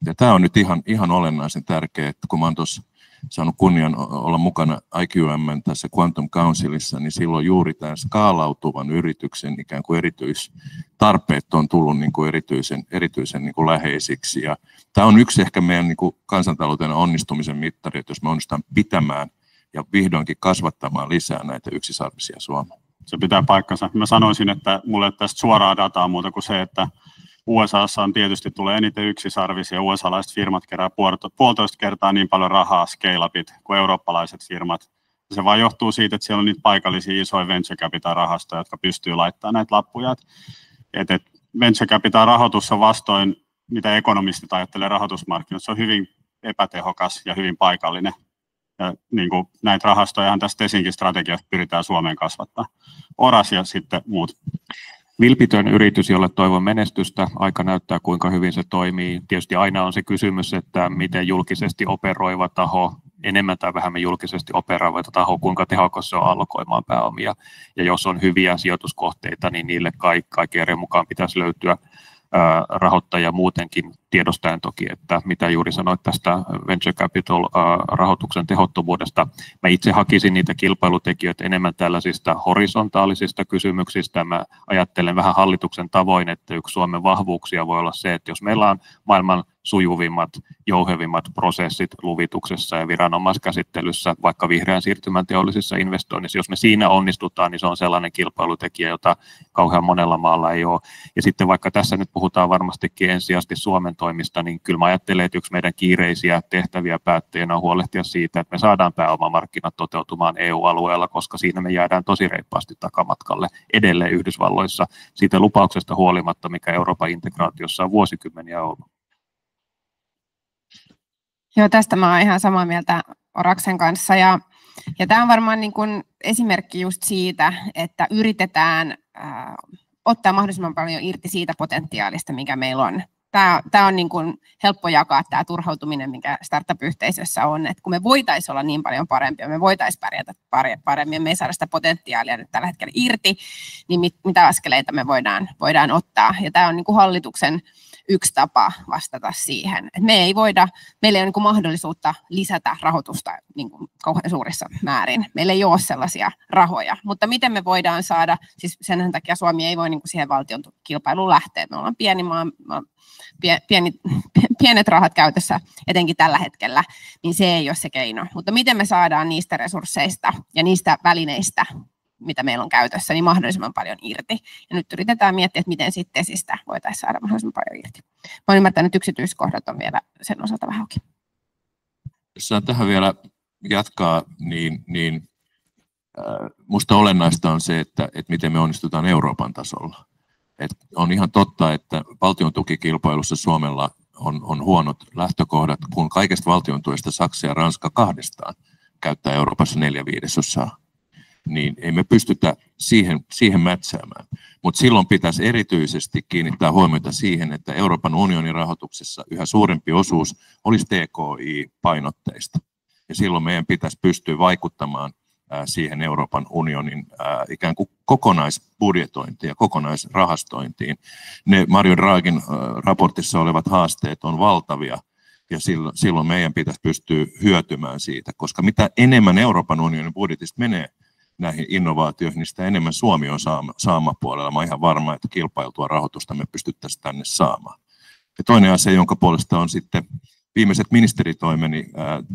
Ja tämä on nyt ihan olennaisen tärkeää, että kun mä oon tuossa saanut kunnian olla mukana IQM tässä Quantum Councilissa, niin silloin juuri tämän skaalautuvan yrityksen ikään kuin erityistarpeet on tullut niin kuin erityisen niin kuin läheisiksi. Ja tämä on yksi ehkä meidän niin kuin kansantaloutena onnistumisen mittari, että jos me onnistutaan pitämään ja vihdoinkin kasvattamaan lisää näitä yksisarvisia Suomea. Se pitää paikkansa. Mä sanoisin, että mulle ei ole tästä suoraa dataa muuta kuin se, että USAssa on tietysti tulee eniten yksisarvisia. USA-laiset firmat kerää 1,5 kertaa niin paljon rahaa scale-upit kuin eurooppalaiset firmat. Se vaan johtuu siitä, että siellä on niitä paikallisia isoja venture capital-rahastoja, jotka pystyy laittamaan näitä lappuja. Et venture capital-rahoitus on vastoin, mitä ekonomistit ajattelee rahoitusmarkkinoissa. Se on hyvin epätehokas ja hyvin paikallinen. Ja niin kuin näitä rahastojahan tästä TESinkin strategiasta pyritään Suomeen kasvattaa. Oras ja sitten muut. Vilpitön yritys, jolle toivon menestystä. Aika näyttää, kuinka hyvin se toimii. Tietysti aina on se kysymys, että miten julkisesti operoiva taho, enemmän tai vähemmän julkisesti operoiva taho, kuinka tehokas se on allokoimaan pääomia. Ja jos on hyviä sijoituskohteita, niin niille kaikkien mukaan pitäisi löytyä rahoittajia muutenkin, tiedostaen toki, että mitä juuri sanoit tästä venture capital rahoituksen tehottomuudesta. Mä itse hakisin niitä kilpailutekijöitä enemmän tällaisista horisontaalisista kysymyksistä. Mä ajattelen vähän hallituksen tavoin, että yksi Suomen vahvuuksia voi olla se, että jos meillä on maailman sujuvimmat, jouhevimmat prosessit luvituksessa ja viranomaiskäsittelyssä, vaikka vihreän siirtymän teollisissa investoinnissa, jos me siinä onnistutaan, niin se on sellainen kilpailutekijä, jota kauhean monella maalla ei ole. Ja sitten vaikka tässä nyt puhutaan varmastikin ensisijaisesti Suomen toimista, niin kyllä mä ajattelen, että yksi meidän kiireisiä tehtäviä päättäjänä on huolehtia siitä, että me saadaan pääomamarkkinat toteutumaan EU-alueella, koska siinä me jäädään tosi reippaasti takamatkalle edelleen Yhdysvalloissa siitä lupauksesta huolimatta, mikä Euroopan integraatiossa on vuosikymmeniä ollut. Joo, tästä mä oon ihan samaa mieltä Oraksen kanssa ja tämä on varmaan niin kuin esimerkki just siitä, että yritetään ottaa mahdollisimman paljon irti siitä potentiaalista, mikä meillä on. Tämä on niin kuin helppo jakaa tämä turhautuminen, mikä startup-yhteisössä on, että kun me voitaisiin olla niin paljon parempia, me voitaisiin pärjätä paremmin, me ei saada sitä potentiaalia nyt tällä hetkellä irti, niin mitä askeleita me voidaan ottaa. Ja tämä on niin kuin hallituksen yksi tapa vastata siihen. Et meillä ei ole niin kuin mahdollisuutta lisätä rahoitusta niin kuin kauhean suurissa määrin. Meillä ei ole sellaisia rahoja, mutta miten me voidaan saada, siis sen takia Suomi ei voi niin kuin siihen valtion kilpailuun lähteä. Me ollaan pieni maa, pienet rahat käytössä, etenkin tällä hetkellä, niin se ei ole se keino. Mutta miten me saadaan niistä resursseista ja niistä välineistä, mitä meillä on käytössä, niin mahdollisimman paljon irti. Ja nyt yritetään miettiä, että miten sitten TESistä voitaisiin saada mahdollisimman paljon irti. Mä olen ymmärtänyt, että yksityiskohdat on vielä sen osalta vähän auki. Jos saan tähän vielä jatkaa, niin musta olennaista on se, että miten me onnistutaan Euroopan tasolla. Et on ihan totta, että valtion tukikilpailussa Suomella on huonot lähtökohdat, kun kaikesta valtion tuesta Saksa ja Ranska kahdestaan käyttää Euroopassa 4/5. Niin ei me pystytä siihen mätsäämään. Mutta silloin pitäisi erityisesti kiinnittää huomiota siihen, että Euroopan unionin rahoituksessa yhä suurempi osuus olisi TKI-painotteista. Ja silloin meidän pitäisi pystyä vaikuttamaan siihen Euroopan unionin ikään kuin kokonaisbudjetointiin ja kokonaisrahastointiin. Ne Mario Draghin raportissa olevat haasteet on valtavia, ja silloin meidän pitäisi pystyä hyötymään siitä, koska mitä enemmän Euroopan unionin budjetista menee näihin innovaatioihin, niin sitä enemmän Suomi on saamapuolella. Mä oon ihan varma, että kilpailtua rahoitusta me pystyttäisiin tänne saamaan. Ja toinen asia, jonka puolesta on sitten viimeiset ministeritoimeni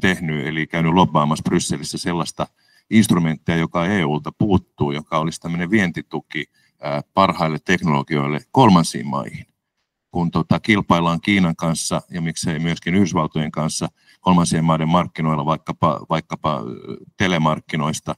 tehnyt, eli käynyt lobbaamassa Brysselissä sellaista instrumenttia, joka EUlta puuttuu, joka olisi tämmöinen vientituki parhaille teknologioille kolmansiin maihin. Kun kilpaillaan Kiinan kanssa ja miksei myöskin Yhdysvaltojen kanssa kolmansien maiden markkinoilla, vaikkapa telemarkkinoista,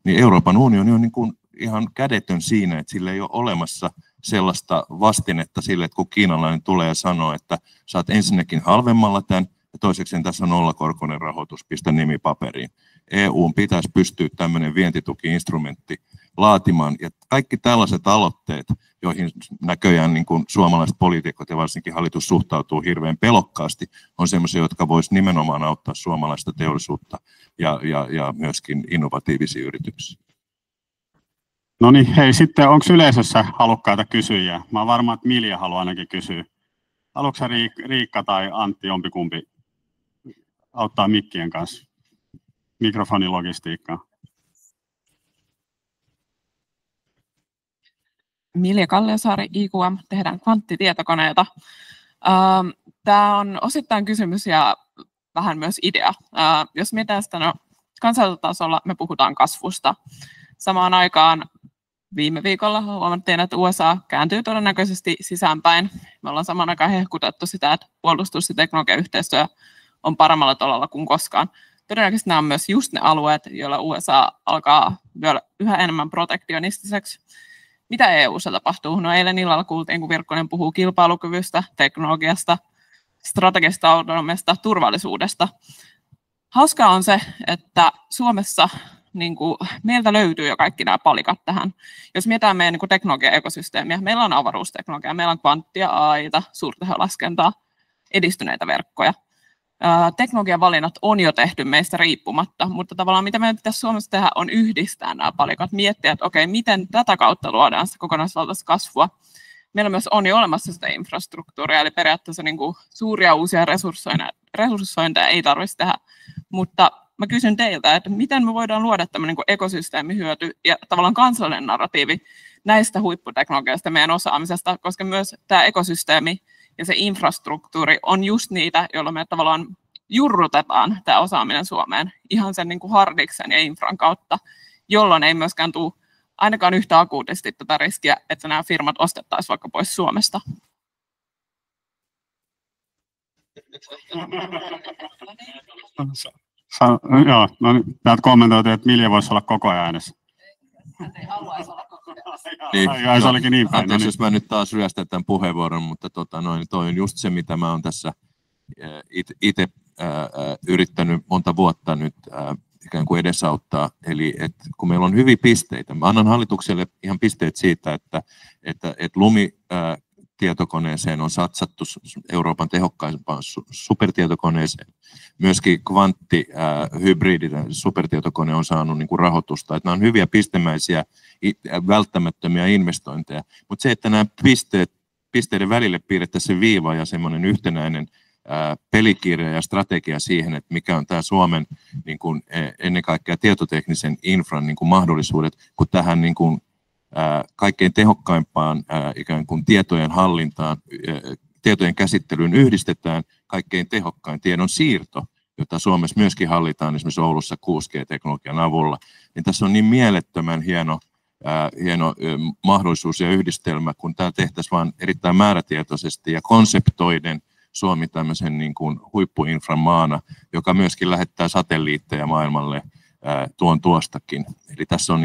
niin Euroopan unioni on niin kuin ihan kädetön siinä, että sillä ei ole olemassa sellaista vastinetta sille, että kun kiinalainen tulee ja sanoo, että saat ensinnäkin halvemmalla tämän, Ja toiseksi tässä on nollakorkoinen rahoitus, pistä nimi paperiin. EU:n pitäisi pystyä tämmöinen vientituki-instrumentti laatimaan. Ja kaikki tällaiset aloitteet, joihin näköjään niin kuin suomalaiset poliitikot ja varsinkin hallitus suhtautuu hirveän pelokkaasti, on sellaisia, jotka voisivat nimenomaan auttaa suomalaista teollisuutta ja myöskin innovatiivisia yrityksiä. No niin, hei, sitten onko yleisössä halukkaita kysyjiä? Mä oon varma, että Milja haluaa ainakin kysyä. Haluatko Riikka tai Antti jompikumpi auttaa mikkien kanssa? Mikrofonilogistiikkaa. Milja Kalliosaari, IQM, tehdään kvanttitietokoneita. Tämä on osittain kysymys ja vähän myös idea. Jos mietitään sitä, kansallisella tasolla me puhutaan kasvusta. Samaan aikaan viime viikolla huomattiin, että USA kääntyy todennäköisesti sisäänpäin. Me ollaan samaan aikaan hehkutettu sitä, että puolustus- ja teknologiayhteistyö on paremmalla tolalla kuin koskaan. Todennäköisesti nämä on myös just ne alueet, joilla USA alkaa vielä yhä enemmän protektionistiseksi. Mitä EU:ssa tapahtuu? No eilen illalla kuultiin, kun Virkkunen puhuu kilpailukyvystä, teknologiasta, strategisesta autonomiasta, turvallisuudesta. Hauskaa on se, että Suomessa meiltä löytyy jo kaikki nämä palikat tähän. Jos mietitään meidän teknologia-ekosysteemiä, meillä on avaruusteknologia, meillä on kvanttia, AI:ta, suurteholaskentaa, edistyneitä verkkoja. Teknologian valinnat on jo tehty meistä riippumatta, mutta tavallaan mitä meidän pitäisi Suomessa tehdä on yhdistää nämä palikat, miettiä, että okei, miten tätä kautta luodaan sitä kokonaisvaltaista kasvua. Meillä myös on jo olemassa sitä infrastruktuuria, eli periaatteessa suuria uusia resurssointeja ei tarvitse tehdä, mutta mä kysyn teiltä, että miten me voidaan luoda tämmöinen ekosysteemihyöty ja tavallaan kansallinen narratiivi näistä huipputeknologiasta meidän osaamisesta, koska myös tämä ekosysteemi ja se infrastruktuuri on just niitä, joilla me tavallaan jurrutetaan tämä osaaminen Suomeen ihan sen hardiksen ja infran kautta, jolloin ei myöskään tule ainakaan yhtä akuutisti tätä riskiä, että nämä firmat ostettaisiin vaikka pois Suomesta. Joo, no niin, täältä kommentoitiin, että Milja voisi olla koko ajan äänessä. Ei haluaisi olla koko ajan. Niin, se olikin niin päin. Anteeksi, jos mä nyt taas ryöstän tämän puheenvuoron, mutta toi on just se, mitä mä oon tässä itse yrittänyt monta vuotta nyt ikään kuin edesauttaa. Eli että kun meillä on hyviä pisteitä, mä annan hallitukselle ihan pisteet siitä, että lumitietokoneeseen on satsattu Euroopan tehokkaimpaan supertietokoneeseen. Myöskin kvanttihybridinen supertietokone on saanut rahoitusta. Että nämä on hyviä pistemäisiä, välttämättömiä investointeja. Mutta se, että nämä pisteiden välille piirrettäisiin viiva ja semmoinen yhtenäinen pelikirja ja strategia siihen, että mikä on tämä Suomen ennen kaikkea tietoteknisen infran mahdollisuudet, kun tähän kaikkein tehokkaimpaan ikään kuin tietojen hallintaan, tietojen käsittelyyn yhdistetään kaikkein tehokkain tiedon siirto, jota Suomessa myöskin hallitaan esimerkiksi Oulussa 6G-teknologian avulla, niin tässä on niin mielettömän hieno mahdollisuus ja yhdistelmä, kun tämä tehtäisiin vain erittäin määrätietoisesti ja konseptoiden Suomi tämmöisen huippuinfran maana, joka myöskin lähettää satelliitteja maailmalle tuostakin. Eli tässä on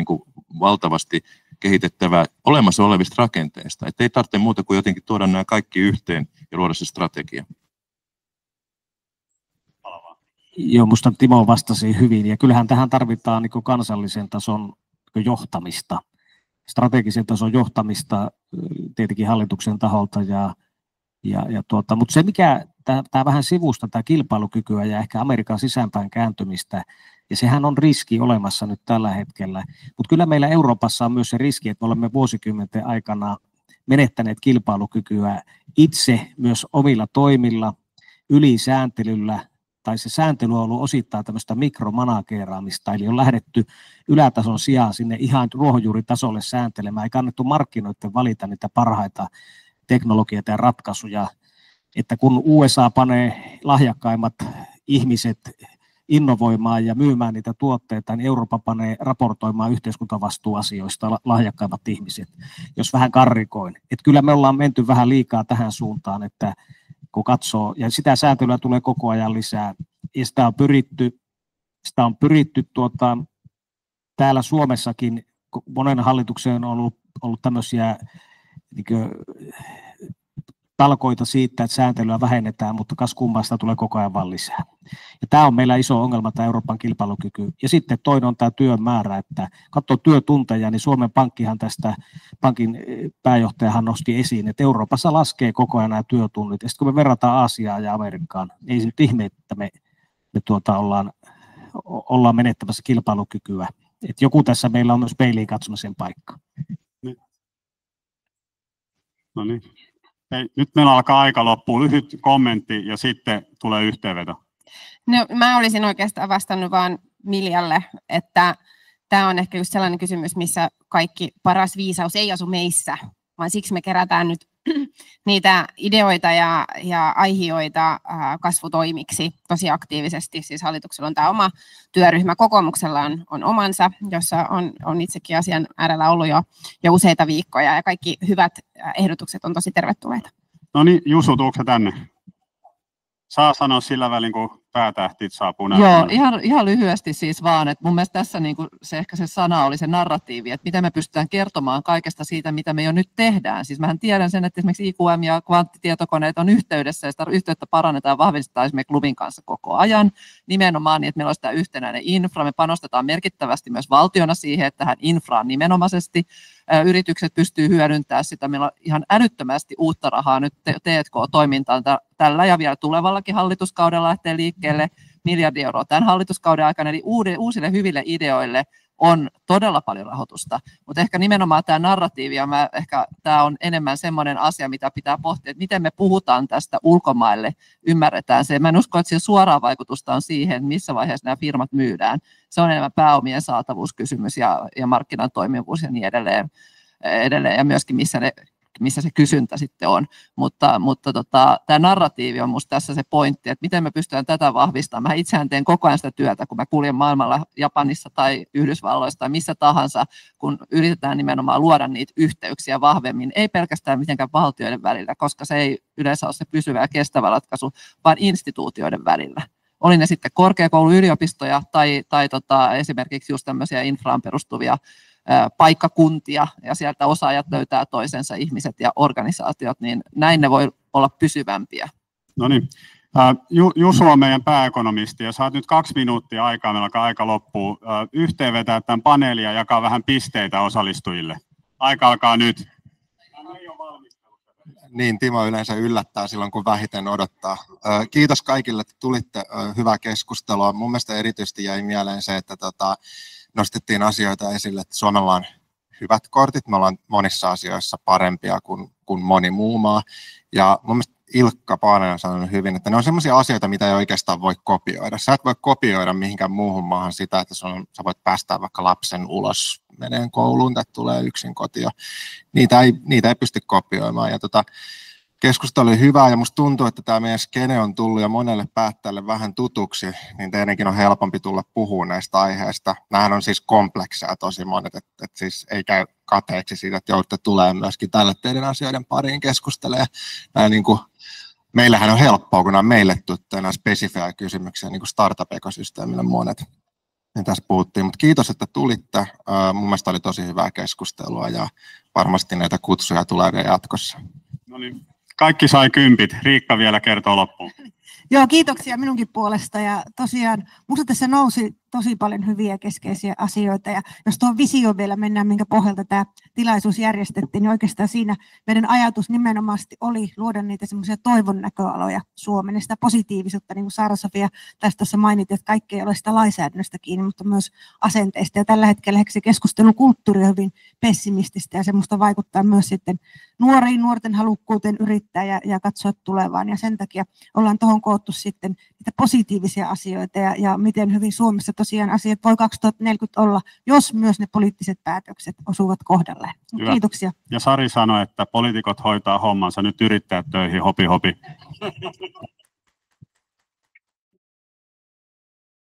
valtavasti kehitettävää olemassa olevista rakenteista. Että ei tarvitse muuta kuin jotenkin tuoda nämä kaikki yhteen ja luoda se strategia. Joo, minusta Timo vastasi hyvin. Ja kyllähän tähän tarvitaan kansallisen tason johtamista, strategisen tason johtamista tietenkin hallituksen taholta. Mutta se, mikä tämä vähän sivusta, tämä kilpailukykyä ja ehkä Amerikan sisäänpäin kääntymistä, ja sehän on riski olemassa nyt tällä hetkellä. Mutta kyllä meillä Euroopassa on myös se riski, että me olemme vuosikymmenten aikana menettäneet kilpailukykyä itse myös omilla toimilla, ylisääntelyllä, tai se sääntely on ollut osittain tämmöistä mikromanageeraamista, eli on lähdetty ylätason sijaan sinne ihan ruohonjuuritasolle sääntelemään, eikä annettu markkinoiden valita niitä parhaita teknologioita ja ratkaisuja, että kun USA panee lahjakkaimmat ihmiset innovoimaan ja myymään niitä tuotteita, niin Eurooppa panee raportoimaan yhteiskuntavastuuasioista lahjakkaimmat ihmiset, jos vähän karrikoin. Että kyllä me ollaan menty vähän liikaa tähän suuntaan, että kun katsoo, ja sitä sääntelyä tulee koko ajan lisää, ja sitä on pyritty täällä Suomessakin, monen hallituksen on ollut tämmöisiä talkoita siitä, että sääntelyä vähennetään, mutta kas kummasta tulee koko ajan vaan lisää. Ja tämä on meillä iso ongelma, tämä Euroopan kilpailukyky. Ja sitten toinen on tämä työn määrä, että katsoo työtunteja, niin Suomen Pankkihan tästä, pankin pääjohtajahan nosti esiin, että Euroopassa laskee koko ajan nämä työtunnit. Ja sitten kun me verrataan Aasiaan ja Amerikkaan, niin ei se nyt ihme, että me ollaan menettämässä kilpailukykyä. Että joku tässä meillä on myös peiliin katsomisen paikka. No niin. Hei, nyt meillä alkaa aika loppua. Lyhyt kommentti ja sitten tulee yhteenveto. No, mä olisin oikeastaan vastannut vaan Miljalle, että tämä on ehkä just sellainen kysymys, missä kaikki paras viisaus ei asu meissä, vaan siksi me kerätään nyt niitä ideoita ja aihioita kasvutoimiksi tosi aktiivisesti. Siis hallituksella on tämä oma työryhmä, kokoomuksella on omansa, jossa on itsekin asian äärellä ollut jo useita viikkoja, ja kaikki hyvät ehdotukset on tosi tervetulleita. No niin, Jusu, tuutko tänne? Saa sanoa sillä välin, kun päätähtit saapuu näyttämään. Joo, ihan lyhyesti siis vaan, että mun mielestä tässä niin kuin se sana oli se narratiivi, että miten me pystytään kertomaan kaikesta siitä, mitä me jo nyt tehdään. Siis mähän tiedän sen, että esimerkiksi IQM ja kvanttitietokoneet on yhteydessä, ja sitä yhteyttä parannetaan ja vahvistetaan esimerkiksi klubin kanssa koko ajan. Nimenomaan niin, että meillä olisi tämä yhtenäinen infra. Me panostetaan merkittävästi myös valtiona siihen, että tähän infraan nimenomaisesti yritykset pystyy hyödyntämään sitä. Meillä on ihan älyttömästi uutta rahaa nyt T&K-toimintaan tällä ja vielä tulevallakin hallituskaudella lähtee liikkeelle miljardi euroa tämän hallituskauden aikana, eli uusille hyville ideoille on todella paljon rahoitusta, mutta ehkä nimenomaan tämä narratiivi, ja tämä on enemmän semmoinen asia, mitä pitää pohtia, että miten me puhutaan tästä ulkomaille, ymmärretään se. Mä en usko, että sillä suoraa vaikutusta on siihen, missä vaiheessa nämä firmat myydään. Se on enemmän pääomien saatavuuskysymys ja markkinan toimivuus ja niin edelleen ja myöskin missä se kysyntä sitten on, mutta tämä narratiivi on minusta tässä se pointti, että miten me pystytään tätä vahvistamaan. Mä itsehän teen koko ajan sitä työtä, kun mä kuljen maailmalla Japanissa tai Yhdysvalloissa tai missä tahansa, kun yritetään nimenomaan luoda niitä yhteyksiä vahvemmin, ei pelkästään mitenkään valtioiden välillä, koska se ei yleensä ole se pysyvä ja kestävä ratkaisu, vaan instituutioiden välillä. Oli ne sitten korkeakouluyliopistoja tai esimerkiksi just tämmöisiä infraan perustuvia paikkakuntia, ja sieltä osaajat löytää toisensa, ihmiset ja organisaatiot, niin näin ne voi olla pysyvämpiä. No niin. Jusu on meidän pääekonomisti, ja saat nyt 2 minuuttia aikaa, meillä alkaa aika loppuu. Yhteenvetää tämän paneelia ja jakaa vähän pisteitä osallistujille. Aika alkaa nyt. Niin, Timo yleensä yllättää silloin, kun vähiten odottaa. Kiitos kaikille, että tulitte. Hyvää keskustelua. Mun mielestä erityisesti jäi mieleen se, että nostettiin asioita esille, että Suomella on hyvät kortit. Me ollaan monissa asioissa parempia kuin moni muu maa. Ja mun mielestä Ilkka Paananen on sanonut hyvin, että ne on sellaisia asioita, mitä ei oikeastaan voi kopioida. Sä et voi kopioida mihinkään muuhun maahan sitä, että sä voit päästää vaikka lapsen ulos meneen kouluun tai tulee yksin kotiin. Niitä ei pysty kopioimaan. Ja keskustelu oli hyvää, ja musta tuntuu, että tämä meidän skene on tullut jo monelle päättäjälle vähän tutuksi, niin teidänkin on helpompi tulla puhumaan näistä aiheista. Nämähän on siis komplekseja tosi monet, että siis ei käy kateeksi siitä, että joudutte tulemaan myöskin tälle teidän asioiden pariin keskustelemaan. Meillähän on helppoa, kun nämä on meille tuttuja nämä spesifejä kysymyksiä, niin kuin startup-ekosysteemille monet. Niin tässä puhuttiin, mutta kiitos, että tulitte. Mun mielestä oli tosi hyvää keskustelua, ja varmasti näitä kutsuja tulee vielä jatkossa. No niin. Kaikki sai 10. Riikka vielä kertoo loppuun. Joo, kiitoksia minunkin puolesta, ja tosiaan minusta tässä nousi tosi paljon hyviä keskeisiä asioita, ja jos tuohon visioon vielä mennään, minkä pohjalta tämä tilaisuus järjestettiin, niin oikeastaan siinä meidän ajatus nimenomaan oli luoda niitä semmoisia toivon näköaloja Suomeen, ja sitä positiivisuutta, niin kuin Saara-Sofia tuossa mainitsi, että kaikki ei ole sitä lainsäädännöstä kiinni, mutta myös asenteista, ja tällä hetkellä se keskustelukulttuuri on hyvin pessimististä, ja semmoista vaikuttaa myös sitten nuorten halukkuuteen yrittää ja katsoa tulevaan, ja sen takia ollaan tuohon koottu sitten niitä positiivisia asioita, ja miten hyvin Suomessa tosiaan asiat voi 2040 olla, jos myös ne poliittiset päätökset osuvat kohdalleen. Kiitoksia. Ja Sari sanoi, että poliitikot hoitaa hommansa, nyt yrittäjät töihin, hopi.